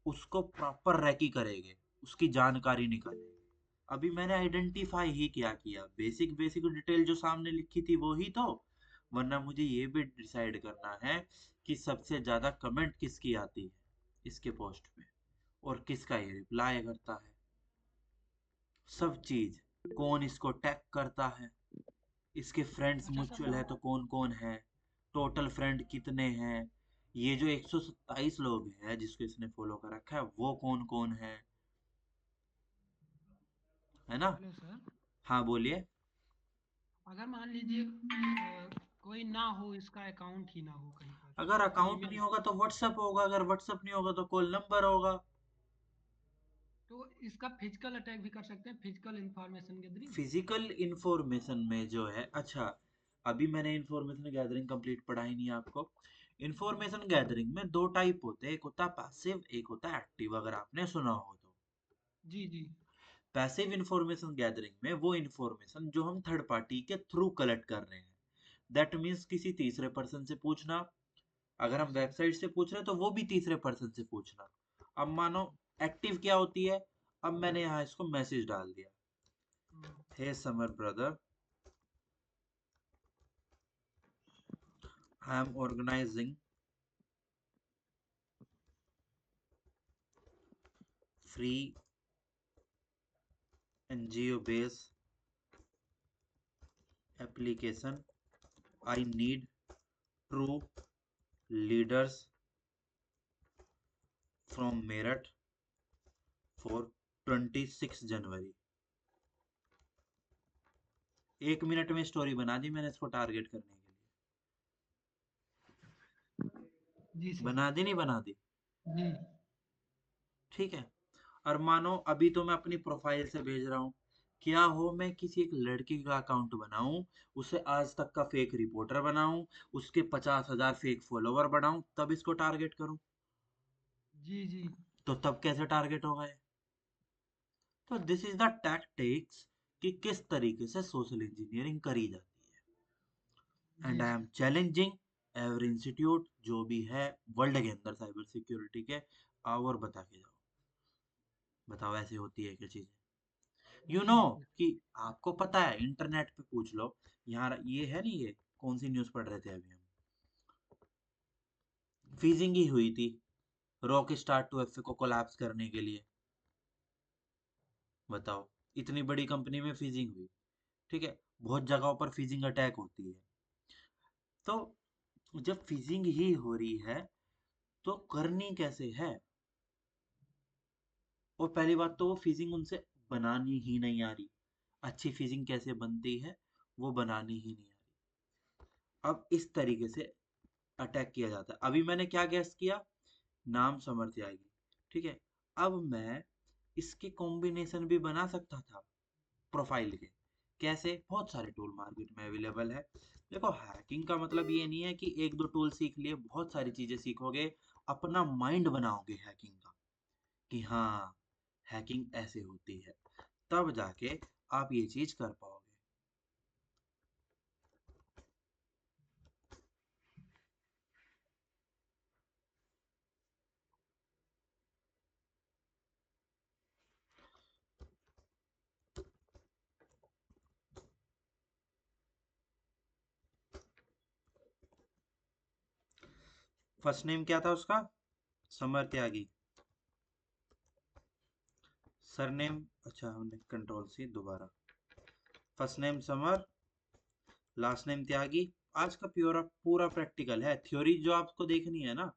उसको प्रॉपर रेकी करेंगे, उसकी जानकारी निकालेंगे। अभी मैंने आइडेंटिफाई ही क्या किया, बेसिक बेसिक डिटेल जो सामने लिखी थी वो ही तो। वरना मुझे ये भी डिसाइड करना है कि सबसे ज्यादा कमेंट किसकी आती है इसके पोस्ट पे, और किसका ये रिप्लाई करता है। सब चीज, कौन इसको टैग करता है, इसके फ्रेंड्स अच्छा सर, म्यूचुअल है तो कौन कौन है, टोटल फ्रेंड कितने हैं, ये जो 127 लोग हैं जिसको इसने फॉलो कर रखा है वो कौन कौन है ना। Hello sir. हाँ बोलिए। अगर मान लीजिए कोई ना हो, इसका अकाउंट ही ना हो कहीं पर, अगर कोई अकाउंट नहीं ईमेल, होगा तो व्हाट्सएप होगा, अगर व्हाट्सएप नहीं होगा तो कॉल नंबर होगा। तो इसका फिजिकल अटैक भी कर सकते हैं, physical information gathering. Physical information में जो है, अच्छा अभी मैंने इंफॉर्मेशन गैदरिंग कंप्लीट पढ़ा ही नहीं आपको। इंफॉर्मेशन गैदरिंग में 2 टाइप होते हैं, एक होता है पैसिव, एक होता है एक्टिव, अगर आपने सुना हो तो। जी जी। पैसिव इंफॉर्मेशन गैदरिंग में वो इंफॉर्मेशन जो हम थर्ड पार्टी के थ्रू कलेक्ट कर रहे हैं, दैट मीन्स किसी तीसरे पर्सन से पूछना। अगर हम वेबसाइट से पूछ रहे हैं तो वो भी तीसरे पर्सन से पूछना। अब मानो एक्टिव क्या होती है, अब मैंने यहाँ इसको मैसेज डाल दिया, hmm, hey Samar brother, I am organising free NGO based application, I need true leaders from Meerut for 26 January. 1 minute में स्टोरी बना दी मैंने इसको टारगेट करने के जी लिए। सर। बना दी नहीं बना दी? जी ठीक है। और मानो अभी तो मैं अपनी प्रोफाइल से भेज रहा हूँ, क्या हो मैं किसी एक लड़की का अकाउंट बनाऊं, उसे आज तक का फेक रिपोर्टर बनाऊं, उसके 50,000 फेक फॉलोवर बनाऊं, तब इसको टारगेट करूं, जी जी। तो तब कैसे टारगेट होगा ये? तो दिस इज द टैक्टिक्स कि किस तरीके से सोशल इंजीनियरिंग करी जाती है। जी and I sir. Am challenging every institute जो भी है वर्ल्ड के अंदर साइबर सिक्योरिटी के, आओ और बता के जाओ। बताओ ऐसे होती है क्या चीजें? यू नो कि आपको पता है, इंटरनेट पे पूछ लो। यहाँ ये है नहीं, ये कौन सी न्यूज़ पढ़ रहे थे अभी हम, फीजिंग ही हुई थी रॉक स्टार 2FA को कोलैप्स करने के लिए। बताओ, इतनी बड़ी कंपनी में फीजिंग हुई, ठीक है, बहुत जगहों पर फीजिंग अटैक होती है। तो जब फीजिंग ही हो रही है तो करनी कैसे है? और पहली बात तो वो फीजिंग उनसे बनानी ही नहीं आ रही। अच्छी फीजिंग कैसे बनती है वो बनानी ही नहीं आ रही। अब इस तरीके से अटैक किया जाता है। अभी मैंने क्या गैस किया, नाम समर त्यागी, ठीक है। अब मैं इसके कॉम्बिनेशन भी बना सकता था प्रोफाइल के। कैसे? बहुत सारे टूल मार्केट में अवेलेबल है। देखो, हैकिंग का मतलब ये नहीं है कि एक दो टूल सीख लिए, बहुत सारी चीजें सीखोगे, अपना माइंड बनाओगे हैकिंग का कि हाँ हैकिंग ऐसे होती है, तब जाके आप ये चीज कर पाओगे। फर्स्ट नेम क्या था उसका? समर त्यागी। सरनेम, अच्छा हमने कंट्रोल सी दोबारा, first name Samar, last name Tyagi. आज का पूरा पूरा प्रैक्टिकल है। थ्योरी जो आपको देखनी है ना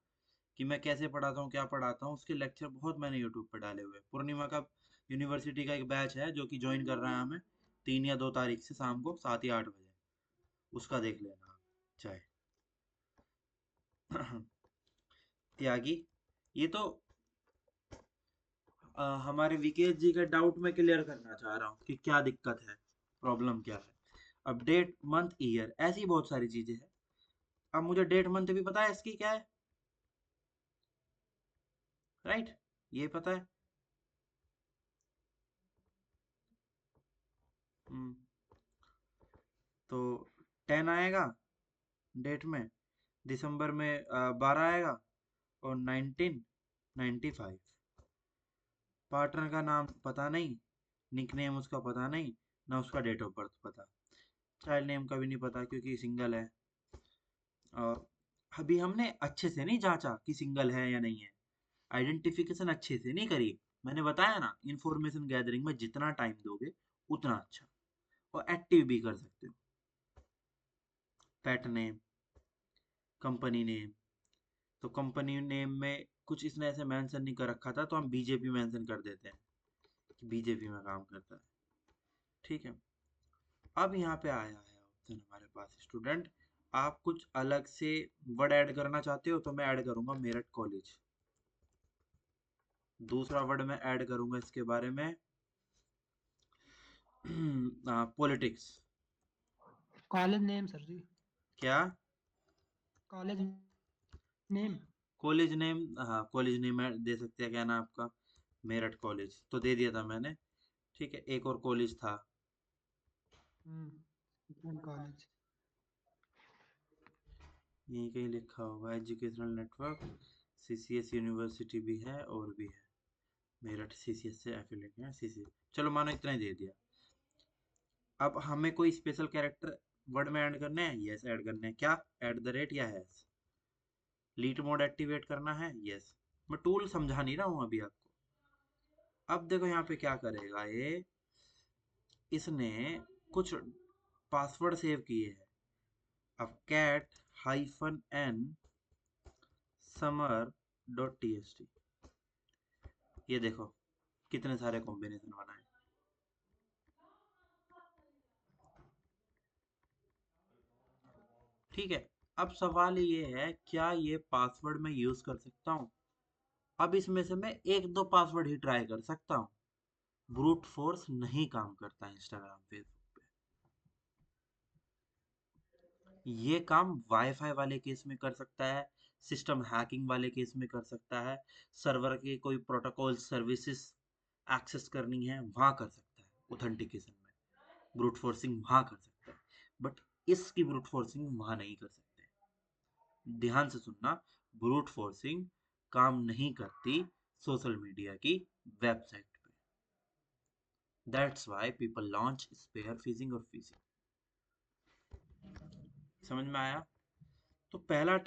कि मैं कैसे पढ़ाता हूँ, क्या पढ़ाता हूँ, उसके लेक्चर बहुत मैंने यूट्यूब पर डाले हुए हैं। पूर्णिमा का यूनिवर्सिटी का एक बैच है जो कि ज्वाइन कर रहा है हमें 3 या 2 तारीख से शाम को 7 या 8 बजे, उसका देख लेना आप चाहे। त्यागी, ये तो हमारे विकेश जी का डाउट मैं क्लियर करना चाह रहा हूँ कि क्या दिक्कत है, प्रॉब्लम क्या है। अब डेट मंथ ईयर ऐसी बहुत सारी चीजें हैं। अब मुझे डेट मंथ भी पता है इसकी क्या है, राइट, ये पता है। हम्म, तो 10 आएगा डेट में, दिसंबर में 12 आएगा, और 1995। पार्टनर का नाम पता नहीं, निक नेम उसका पता नहीं, ना उसका डेट ऑफ बर्थ पता, चाइल्ड नेम का भी नहीं पता क्योंकि सिंगल है। और अभी हमने अच्छे से नहीं जांचा कि सिंगल है या नहीं है, आइडेंटिफिकेशन अच्छे से नहीं करी। मैंने बताया ना, इंफॉर्मेशन गैदरिंग में जितना टाइम दोगे उतना अच्छा, और एक्टिव भी कर सकते हो। पेट नेम, कंपनी नेम, तो कंपनी नेम में कुछ इसने ऐसे मेंशन नहीं कर रखा था तो हम बीजेपी मेंशन कर देते हैं कि बीजेपी में काम करता है, ठीक है। अब यहाँ पे आया है ऑप्शन हमारे पास, स्टूडेंट आप कुछ अलग से वर्ड ऐड करना चाहते हो तो मैं ऐड करूंगा मेरठ कॉलेज। दूसरा वर्ड मैं ऐड करूंगा इसके बारे में पॉलिटिक्स। कॉलेज नेम सर जी, क्या? College name. कॉलेज नेम, हाँ कॉलेज नेम दे सकते हैं, क्या ना आपका? मेरठ कॉलेज तो दे दिया था मैंने, ठीक है। एक और कॉलेज था, कॉलेज। यहीं कहीं लिखा होगा एजुकेशनल नेटवर्क, सीसीएस यूनिवर्सिटी भी है और भी है, मेरठ सीसीएस से एफिलेट है सीसीएस। चलो मानो इतना ही दे दिया। अब हमें कोई स्पेशल कैरेक्टर वर्ड में ऐड करने हैं, यस ऐड करने हैं। क्या? एट द रेट या हैश, लीट मोड एक्टिवेट करना है, यस। मैं टूल समझा नहीं रहा हूँ अभी आपको। अब देखो यहाँ पे क्या करेगा ये, इसने कुछ पासवर्ड सेव किए हैं। अब कैट -n summer.txt, ये देखो कितने सारे कॉम्बिनेशन बनाए। ठीक है, अब सवाल ये है क्या ये पासवर्ड मैं यूज कर सकता हूँ? अब इसमें से मैं एक दो पासवर्ड ही ट्राई कर सकता हूँ, ब्रूट फोर्स नहीं काम करता इंस्टाग्राम फेसबुक पे। ये काम वाईफाई वाले केस में कर सकता है, सिस्टम हैकिंग वाले केस में कर सकता है, सर्वर के कोई प्रोटोकॉल सर्विसेज एक्सेस करनी है वहां कर सकता है, ऑथेंटिकेशन में ब्रूट फोर्सिंग वहां कर सकता है, बट इसकी ब्रूट फोर्सिंग वहां नहीं कर सकते। ध्यान से सुनना, ब्रूट फोर्सिंग काम नहीं करती सोशल मीडिया की वेबसाइट पे। That's why people launch spear phishing और फिशिंग। समझ में आया? तो पहला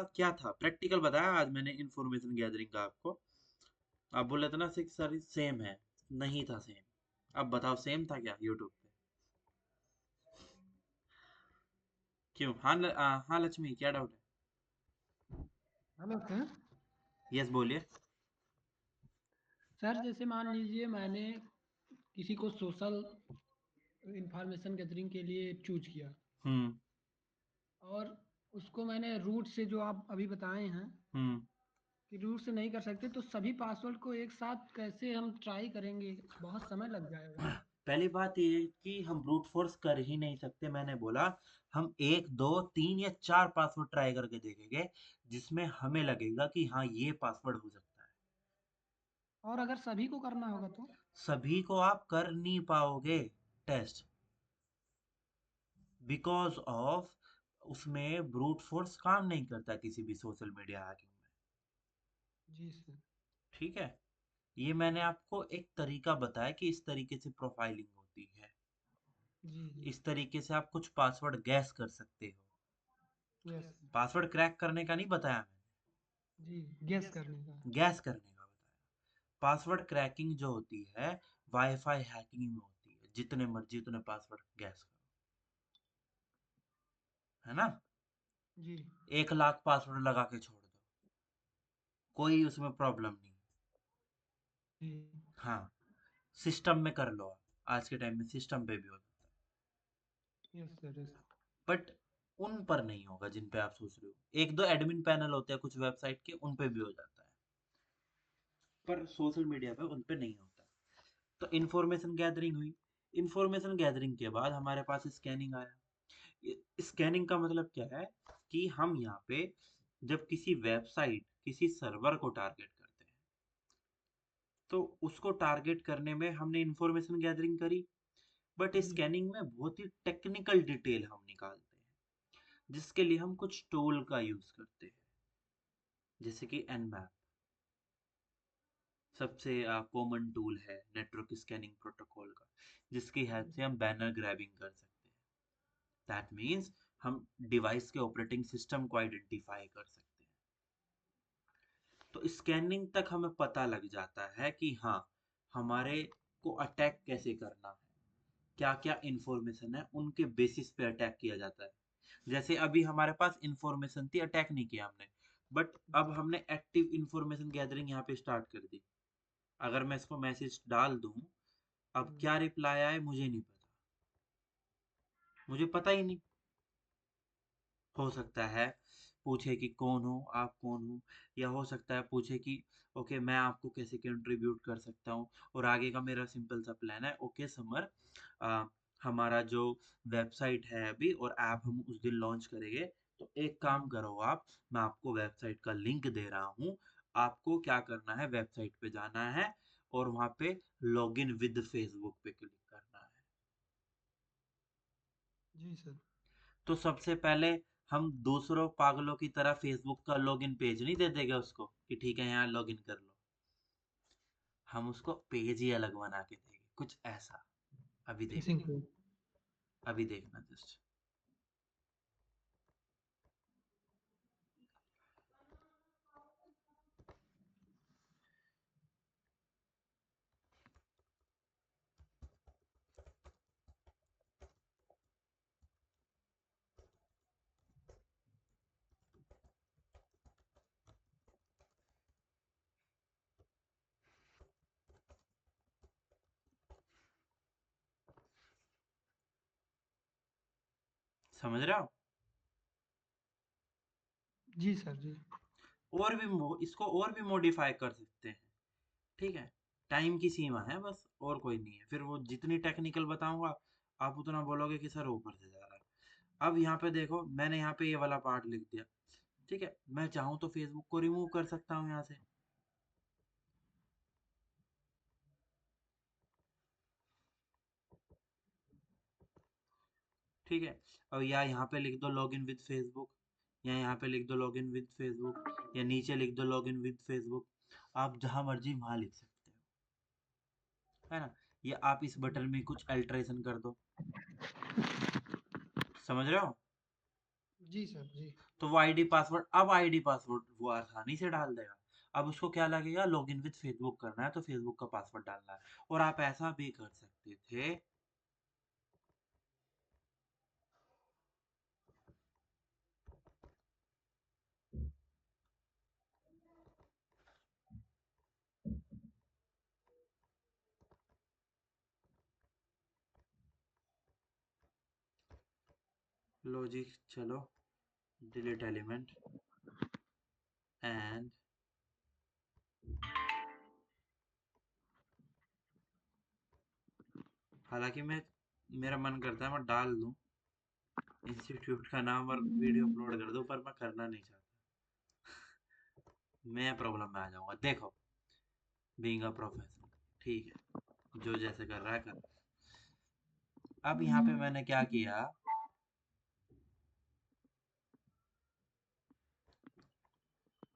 क्या था, प्रैक्टिकल बताया आज मैंने इंफॉर्मेशन गैदरिंग का आपको। आप बोले थे ना सर सेम है, नहीं था सेम। अब बताओ सेम था क्या यूट्यूब पे? क्यों? हाँ हाँ लक्ष्मी, क्या डाउट है? Hello sir. यस बोलिए। सर जैसे मान लीजिए मैंने किसी को सोशल इंफॉर्मेशन गैदरिंग के लिए चूज किया हम्म और उसको मैंने रूट से जो आप अभी बताए हैं हम्म कि रूट से नहीं कर सकते, तो सभी पासवर्ड को एक साथ कैसे हम ट्राई करेंगे? बहुत समय लग जाएगा। पहली बात ये है कि हम ब्रूट फोर्स कर ही नहीं सकते। मैंने बोला हम 1 2 3 या 4 पासवर्ड ट्राई करके देखेंगे जिसमें हमें लगेगा कि हाँ ये पासवर्ड हो सकता है। और अगर सभी को करना होगा तो? सभी को आप कर नहीं पाओगे टेस्ट, बिकॉज ऑफ उसमें ब्रूट फोर्स काम नहीं करता किसी भी सोशल मीडिया हैकिंग में। जी सर। ठीक है, ये मैंने आपको एक तरीका बताया कि इस तरीके से प्रोफाइलिंग होती है। जी जी। इस तरीके से आप कुछ पासवर्ड गैस कर सकते हो। यस। पासवर्ड क्रैक करने का नहीं बताया जी, गेस करने का। मैंने, गैस करने का बताया। पासवर्ड क्रैकिंग जो होती है वाईफाई हैकिंग में होती है, जितने मर्जी उतने पासवर्ड गैस करो, है ना? जी 1 लाख पासवर्ड लगा के छोड़ दो, कोई उसमें प्रॉब्लम नहीं। जी। हाँ, सिस्टम में कर लो आप, आज के टाइम में सिस्टम पे भी हो जाता यस सर यस। है, बट उन पर नहीं होगा जिन पे आप सोच रहे हो। 1 2 एडमिन पैनल होते हैं कुछ वेबसाइट के, उन पे भी हो जाता है, पर सोशल मीडिया पे उन पे नहीं होता। तो इन्फॉर्मेशन गैदरिंग हुई। इन्फॉर्मेशन गैदरिंग के बाद हमारे पास स्कैनिंग आया। स्कैनिंग का मतलब क्या है कि हम यहाँ पे जब किसी वेबसाइट किसी सर्वर को टारगेट करते हैं तो उसको टारगेट करने में हमने इंफॉर्मेशन गैदरिंग करी, बट जी स्कैनिंग में बहुत ही टेक्निकल डिटेल हम निकालते हैं, जिसके लिए हम कुछ टूल का यूज करते हैं, जैसे कि एनमैप सबसे कॉमन टूल है नेटवर्क स्कैनिंग प्रोटोकॉल का, जिसकी हेल्प से हम बैनर ग्रैबिंग कर सकते हैं। दैट मीन्स हम डिवाइस के ऑपरेटिंग सिस्टम को आइडेंटिफाई कर सकते हैं। तो स्कैनिंग तक हमें पता लग जाता है कि हाँ हमारे को अटैक कैसे करना है, क्या क्या इंफॉर्मेशन है उनके बेसिस पे अटैक किया जाता है। जैसे अभी हमारे पास इंफॉर्मेशन थी, अटैक नहीं किया हमने, बट अब जी। हमने एक्टिव इंफॉर्मेशन गैदरिंग यहाँ पे स्टार्ट कर दी। अगर मैं इसको मैसेज डाल दूं, अब क्या रिप्लाई आए मुझे नहीं पता, मुझे पता ही नहीं। हो सकता है पूछे कि कौन हो आप, कौन हो, या हो सकता है पूछे कि ओके मैं आपको कैसे कंट्रीब्यूट कर सकता हूँ। और आगे का मेरा सिंपल सा प्लान है, ओके समर, हमारा जो वेबसाइट है अभी और ऐप हम उस दिन लॉन्च करेंगे, तो एक काम करो आप, मैं आपको वेबसाइट का लिंक दे रहा हूँ, आपको क्या करना है वेबसाइट पे जाना है और वहां पे लॉग इन विद फेसबुक पे क्लिक करना है। जी सर। तो सबसे पहले हम दूसरों पागलों की तरह फेसबुक का लॉगिन पेज नहीं दे देंगे उसको कि ठीक है यहाँ लॉगिन कर लो, हम उसको पेज ही अलग बना के देंगे कुछ ऐसा। अभी फिशिंग देखना, पे। अभी देखना जस्ट। समझ रहे हो? जी सर जी। और भी इसको और भी मॉडिफाई कर सकते हैं, ठीक है? टाइम की सीमा है बस, और कोई नहीं है। फिर वो जितनी टेक्निकल बताऊंगा आप उतना बोलोगे कि सर ऊपर से जा रहा है। अब यहाँ पे देखो, मैंने यहाँ पे ये वाला पार्ट लिख दिया, ठीक है? मैं चाहूँ तो फेसबुक को रिमूव कर सकता हूँ यहाँ से, ठीक है? और या यहाँ पे लिख दो लॉग इन विद फेसबुक, या यहाँ पे लिख दो लॉगिन विद फेसबुक, या नीचे लिख दो लॉगिन विद फेसबुक। आप जहां मर्जी वहां लिख सकते हो, है ना। या आप इस बटन में कुछ अल्टरेशन कर दो, समझ रहे हो। जी सर जी। तो वो आईडी पासवर्ड, अब आईडी पासवर्ड वो आसानी से डाल देगा। अब उसको क्या लगेगा, लॉगिन विद फेसबुक करना है तो फेसबुक का पासवर्ड डालना है। और आप ऐसा भी कर सकते थे, लो जी चलो, डिलीट एलिमेंट एंड हालांकि मैं, मेरा मन करता है मैं डाल दूं इंस्टीट्यूट का नाम और वीडियो अपलोड कर दूं, पर मैं करना नहीं चाहता। मैं प्रॉब्लम में आ जाऊंगा। देखो, बीइंग अ प्रोफेसर, ठीक है, जो जैसे कर रहा है कर। अब यहाँ पे मैंने क्या किया,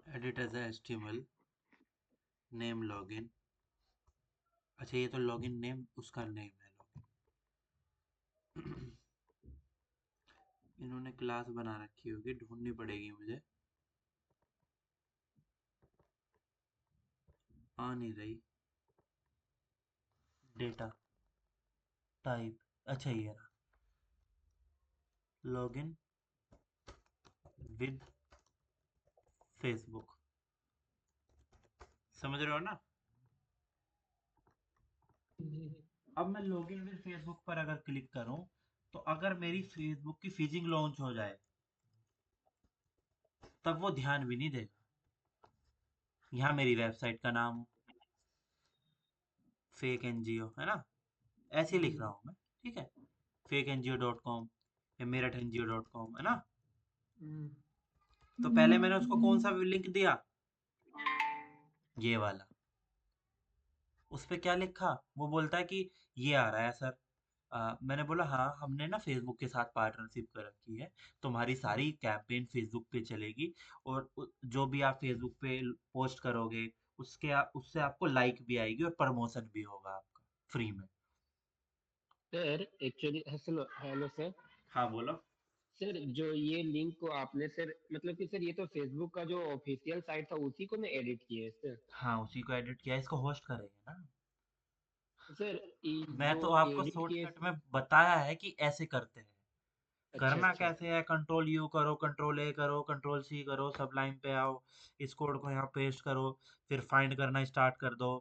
edit as HTML name login. अच्छा, ये तो लॉगिन नेम उसका नेम है लॉगिन। इन्होंने क्लास बना रखी होगी, ढूंढनी पड़ेगी मुझे, आ नहीं रही। डेटा टाइप, अच्छा ये रहा, लॉगिन विद फेसबुक, समझ रहे हो ना। जी अब मैं लॉगिन विद फेसबुक पर अगर क्लिक करूं, तो अगर मेरी फेसबुक की फिजिंग लॉन्च हो जाए तब वो ध्यान भी नहीं देगा। यहाँ मेरी वेबसाइट का नाम फेक एनजीओ है ना, ऐसे ही जी। लिख रहा हूँ मैं, ठीक है, fakeNGO.com या meretNGO.com है ना। हम्म, तो पहले मैंने उसको कौन सा लिंक दिया, ये वाला। उस पे क्या लिखा, वो बोलता है कि ये आ रहा है सर। मैंने बोला हाँ, हमने ना फेसबुक के साथ पार्टनरशिप कर रखी है, तुम्हारी सारी कैंपेन फेसबुक पे चलेगी, और जो भी आप फेसबुक पे पोस्ट करोगे उससे आपको लाइक भी आएगी और प्रमोशन भी होगा आपका फ्री में। Sir actually hello hello sir. हाँ बोलो। सर जो ये लिंक को आपने सर मतलब कि सर ये तो फेसबुक का जो ऑफिशियल साइट था उसी को ना एडिट किया है सर। हाँ, उसी को एडिट किया, इसको होस्ट करेंगे ना। सर ये मैं जो तो आपको एडिट किए। शॉर्टकट में बताया है कि ऐसे करते हैं। अच्छा करना अच्छा। कैसे है, कंट्रोल U करो, कंट्रोल A करो, कंट्रोल C करो, सब लाइन पे आओ, इस कोड को यहाँ पेस्ट करो, फिर फाइंड करना स्टार्ट कर दो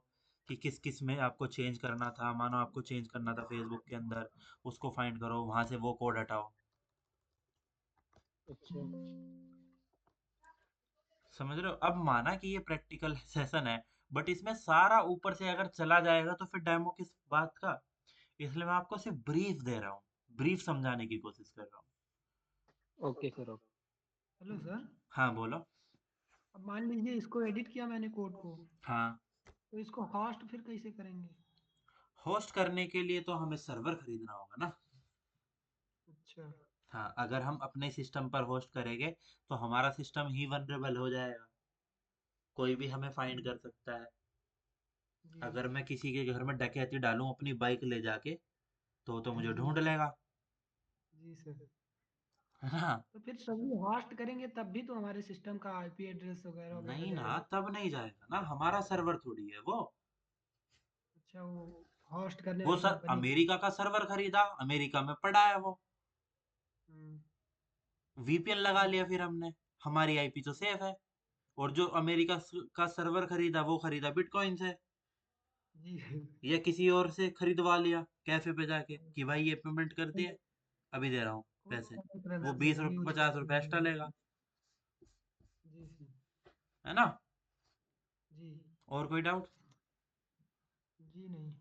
कि किस किस में आपको चेंज करना था। मानो आपको चेंज करना था फेसबुक के अंदर, उसको फाइंड करो, वहां से वो कोड हटाओ। अच्छा समझ रहे हो। अब माना कि ये प्रैक्टिकल सेशन है, बट इसमें सारा ऊपर से अगर चला जाएगा तो फिर डेमो किस बात का। इसलिए मैं आपको सिर्फ ब्रीफ दे रहा हूँ, ब्रीफ समझाने की कोशिश कर रहा हूँ। Okay sir okay. Hello sir. हाँ बोलो। अब मान लीजिए इसको एडिट किया मैंने कोड को, हाँ, तो इसको होस्ट फिर कैसे करेंगे? होस्ट करने के लिए तो हमें सर्वर खरीदना होगा ना। अच्छा। हाँ, अगर हम अपने सिस्टम पर होस्ट करेंगे तो हमारा सिस्टम ही वनरेबल हो जाएगा, कोई भी हमें फाइंड कर सकता है। जी अगर मैं किसी के घर में डकैती डालूं अपनी बाइक ले जाके, तो मुझे जी ढूंढ लेगा, जी सर। है ना। तो फिर सभी होस्ट करेंगे तब भी तो हमारे सिस्टम का आईपी एड्रेस वगैरह वगैरह नहीं ना, जाएगा। तब नहीं जाएगा ना, हमारा सर्वर थोड़ी है वो। अच्छा, वो होस्ट करने वो वाली सर कंपनी। अमेरिका का सर्वर खरीदा, अमेरिका में पड़ा है वो, हम्म। VPN लगा लिया फिर हमने, हमारी IP तो सेफ है। और जो अमेरिका का सर्वर खरीदा वो खरीदा बिटकॉइन से, जी या किसी और से खरीदवा लिया कैफे पे जाके कि भाई ये पेमेंट कर दिए, अभी दे रहा हूँ कोई पैसे। वो बीस ट्रांजैक्शन रुपये यूज 50 रुपये करके। एक्स्ट्रा लेगा, जी सर। है ना। जी। और कोई डाउट। जी नहीं।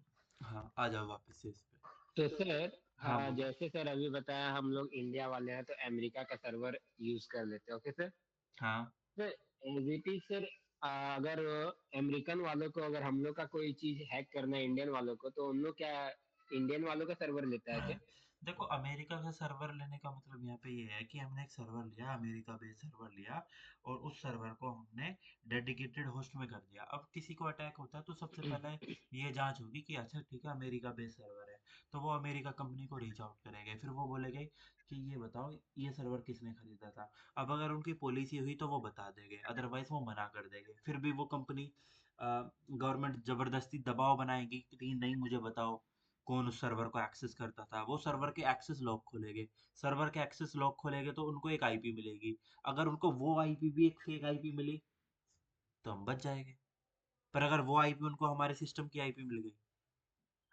हाँ, आ जाओ वापस से इस पे। तो सर हाँ बोलो। जैसे सर अभी बताया हम लोग इंडिया वाले हैं तो अमेरिका का सर्वर यूज कर लेते हैं ओके सर। हाँ, sir as it is sir अगर अमेरिकन वालों को अगर हम लोग का कोई चीज हैक करना है इंडियन वालों को तो उन लोग क्या इंडियन वालों का सर्वर लेता है क्या? देखो अमेरिका का सर्वर लेने का मतलब यहाँ पे ये है कि हमने एक सर्वर लिया, अमेरिका बेस्ड सर्वर लिया, और उस सर्वर को हमने डेडिकेटेड होस्ट में कर दिया। अब किसी को अटैक होता है तो सबसे पहले ये जांच होगी कि अच्छा ठीक है अमेरिका बेस्ड सर्वर है, तो वो अमेरिका कंपनी को रीच आउट करेंगे, फिर वो बोलेंगे कि ये बताओ ये सर्वर किसने खरीदा था। अब अगर उनकी पॉलिसी हुई तो वो बता देंगे, अदरवाइज वो मना कर देंगे। फिर भी वो कंपनी, गवर्नमेंट जबरदस्ती दबाव बनाएगी कि नहीं मुझे बताओ कौन उस सर्वर को एक्सेस करता था। वो सर्वर के एक्सेस लॉग खोलेंगे, सर्वर के एक्सेस लॉग खोलेंगे तो उनको एक आईपी मिलेगी। अगर उनको वो आईपी भी एक फेक आईपी मिली तो हम बच जाएंगे। पर अगर वो आईपी उनको हमारे सिस्टम की आईपी मिल गई,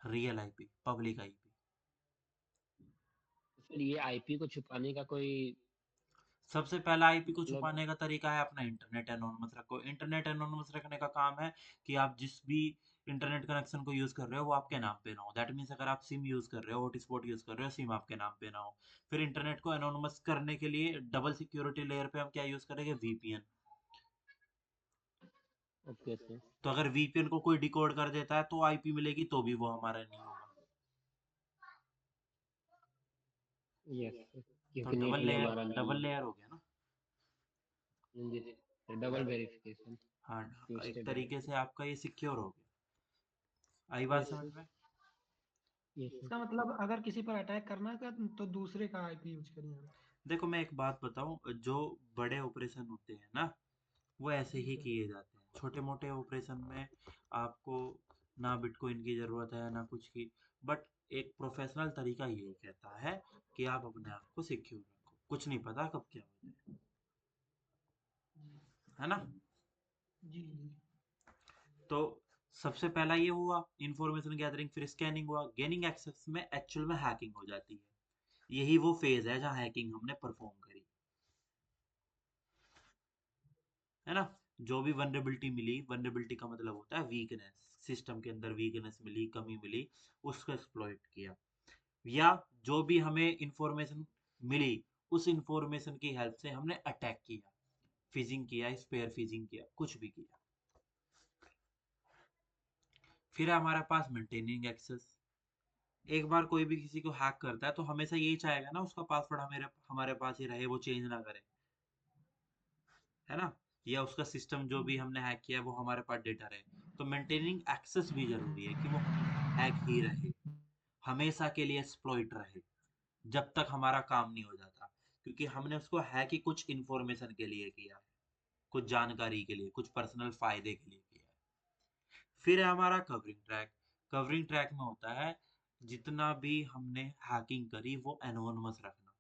रियल आईपी, पब्लिक आईपी, फिर ये आईपी को छुपाने का कोई सबसे पहला आईपी को मतलब? छुपाने का तरीका है अपना इंटरनेट एनोनिमस रखो। इंटरनेट एनोनिमस रखने का काम है कि आप जिस भी इंटरनेट कनेक्शन को यूज कर रहे हो वो आपके नाम पे ना हो। दैट मीन्स अगर आप सिम यूज कर रहे हो, हॉटस्पॉट यूज कर रहे हो, सिम आपके नाम पे ना हो। फिर इंटरनेट को एनोनिमस करने के लिए डबल सिक्योरिटी लेयर पे हम क्या यूज करेंगे, वीपीएन। Okay okay. तो अगर वीपीएन को कोई डिकोड कर देता है तो आईपी मिलेगी, तो भी वो हमारा नहीं होगा। यस, तो क्योंकि नेट भी हमारा नहीं डबल है। लेयर हो गया ना। जी, डबल वेरिफिकेशन, हाँ, टू एक स्टेप तरीके से वेरिफिकेशन। आपका ये सिक्योर हो गया। आई बात यस समझ में? यस इसका मतलब अगर किसी पर अटैक करना है तो दूसरे का आईपी यूज करिए हम। देखो मैं एक बात बताऊं, जो बड़े ऑपरेशन होते हैं ना वो ऐसे जी ही सर। किए जाते हैं। छोटे मोटे ऑपरेशन में आपको ना बिटकॉइन की जरूरत है ना कुछ की, बट एक प्रोफेशनल तरीका यही कहता है कि आप अपने आप को सिक्योर रखो, कुछ नहीं पता कब क्या हो जाए, जी है ना। जी जी। तो सबसे पहला ये हुआ इंफॉर्मेशन गैदरिंग, फिर स्कैनिंग हुआ, गेनिंग एक्सेस में एक्चुअल में हैकिंग हो जाती है। यही वो फेज है जहाँ हैकिंग हमने परफॉर्म करी, है ना। जो भी वनरेबिलिटी मिली, वनरेबिलिटी का मतलब होता है वीकनेस, सिस्टम के अंदर वीकनेस मिली, कमी मिली, उसको एक्सप्लॉइट किया। या जो भी हमें इंफॉर्मेशन मिली उस इंफॉर्मेशन की हेल्प से हमने अटैक किया, फिजिंग किया, स्पेयर फिजिंग किया, कुछ भी किया। फिर है हमारे पास मेंटेनिंग एक्सेस। एक बार कोई भी किसी को हैक करता है तो हमेशा यही चाहेगा ना उसका पासवर्ड हमारे हमारे पास ही रहे, वो चेंज ना करे, है ना। या उसका सिस्टम जो भी हमने हैक किया वो हमारे पास डेटा रहे। तो मेंटेनिंग एक्सेस भी जरूरी है कि वो हमेशा हैक ही रहे, हमेशा के लिए एक्सप्लॉइट रहे, जब तक हमारा काम नहीं हो जाता। क्योंकि हमने उसको हैक ही कुछ इंफॉर्मेशन के लिए किया है, कुछ जानकारी के लिए, कुछ पर्सनल फायदे के लिए किया है। फिर है हमारा कवरिंग ट्रैक। कवरिंग ट्रैक में होता है जितना भी हमने हैकिंग करी वो एनोनिमस रखना।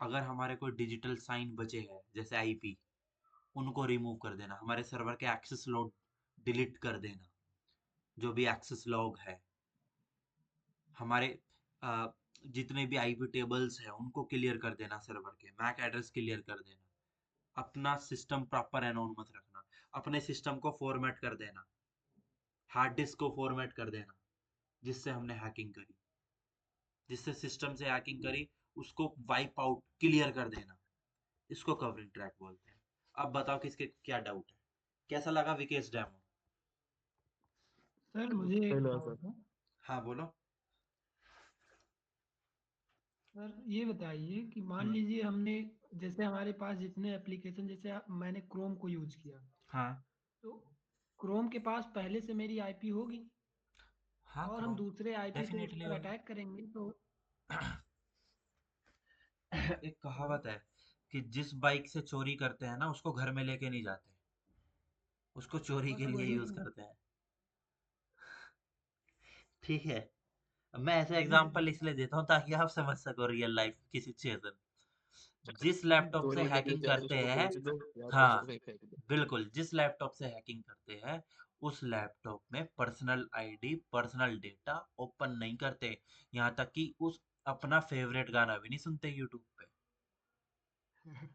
अगर हमारे कोई डिजिटल साइन बचे हैं जैसे आईपी, उनको रिमूव कर देना, हमारे सर्वर के एक्सेस लॉग डिलीट कर देना, जो भी एक्सेस लॉग है, हमारे अ, जितने भी आईपी टेबल्स हैं उनको क्लियर कर देना, सर्वर के मैक एड्रेस क्लियर कर देना, अपना सिस्टम प्रॉपर एनोनिमस रखना, अपने सिस्टम को फॉर्मेट कर देना, हार्ड डिस्क को फॉर्मेट कर देना जिससे हमने हैकिंग करी, जिससे सिस्टम से हैकिंग करी उसको वाइप आउट क्लियर कर देना। इसको कवरिंग ट्रैक बोलते हैं। अब बताओ किसके क्या डाउट है, कैसा लगा विकेश डेमो? सर मुझे एक हेलो सर। डाउट है। हाँ बोलो। सर ये बताइए कि मान हम्म। लीजिए हमने, जैसे हमारे पास जितने एप्लीकेशन, जैसे मैंने क्रोम को यूज किया, हाँ तो क्रोम के पास पहले से मेरी आईपी होगी, हाँ और हम क्रोम दूसरे आईपी से उस डेफिनेटली पर होगी। अटैक करेंगे तो? एक कहावत है कि जिस बाइक से चोरी करते हैं ना उसको घर में लेके नहीं जाते, उसको चोरी बस के लिए वही। यूज करते हैं। ठीक है। मैं ऐसे जी एग्जांपल इसलिए देता हूँ ताकि आप समझ सको रियल लाइफ की सिचुएशन। जिस जी लैपटॉप से चोरी करनी हैकिंग चाहे तो करते उसको हैं, बेच दो या तो हाँ उसको कहीं फेंक दो। बिल्कुल, जिस लैपटॉप से हैकिंग करते हैं उस लैपटॉप में personal ID, personal data open नहीं करते। यहाँ तक कि उस अपना फेवरेट गाना भी नहीं सुनते यूट्यूब पे। जी सर।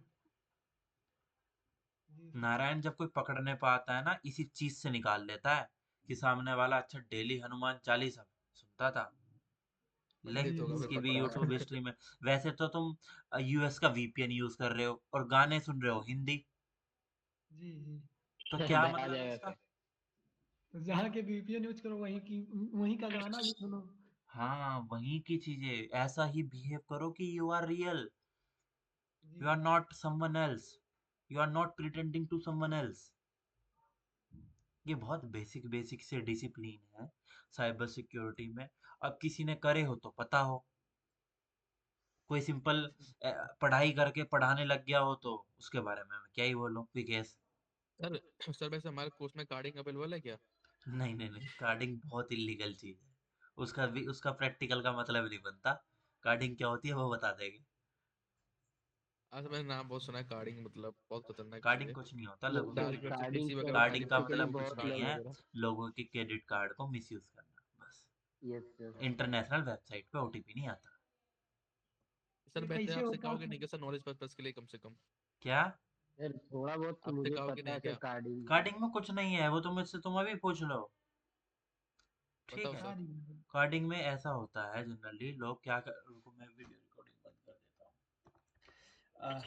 नारायण जब कोई पकड़ने पे आता है ना इसी चीज से निकाल लेता है कि सामने वाला अच्छा डेली हनुमान चालीसा सुनता था, ले पंडित जी होगा जी। फिर इसकी भी पकड़ा रहा यूट्यूब है। हिस्ट्री में। वैसे तो तुम यूएस का वीपीएन यूज कर रहे हो और गाने सुन रहे हो हिंदी, जी जी। तो क्या देखा मतलब है जाए इसका? वैसे। तो जहाँ के वीपीएन यूज करो वहीं का गाना भी सुनो। हाँ, वही की चीजें, ऐसा ही बिहेव करो कि यू आर रियल, जी you are not someone else, you are not pretending to someone else. ये बहुत बेसिक बेसिक से डिसिप्लिन है साइबर सिक्योरिटी में। अब किसी ने करे हो तो पता हो, कोई सिंपल पढ़ाई करके पढ़ाने लग गया हो तो उसके बारे में मैं क्या ही बोलूं, विकेश। सर सर वैसे हमारे कोर्स में कार्डिंग अवेलेबल है क्या? नहीं नहीं नहीं, कार्डिंग बहुत इलीगल चीज है। उसका भी, उसका प्रैक्टिकल का मतलब नहीं बनता। कार्डिंग क्या होती है वो बता देंगे। आज मैंने नाम बहुत सुना है कार्डिंग, मतलब बहुत खतरनाक चीज कार्डिंग है। कुछ नहीं होता, ये लोगों के डार्क वेब से कार्डिंग पीसी वगैरह उठाने के कार्डिंग का बाद फिर साइंटिफिकली वो मतलब कुछ कुछ बहुत नहीं लोग है, वगैरह। लोगों के क्रेडिट कार्ड को मिसयूज करना बस। Yes yes. इंटरनेशनल वेबसाइट पे ओटीपी नहीं आता। सर ये वैसे कैसे आप होता सिखाओगे है? नहीं क्या सर, नॉलेज पर्पस के लिए कम से कम? क्या? सर थोड़ा बहुत तो आप मुझे सिखाओगे पता नहीं है सर क्या? कार्डिंग का। कार्डिंग में कुछ नहीं है, वो तो मुझसे तुम अभी पूछ लो। ठीक बताओ है। सर। बता दीजिए। कार्डिंग में ऐसा होता है, जनरली लोग क्या कर, रुको मैं वीडियो रिकॉर्डिंग बंद कर देता हूँ।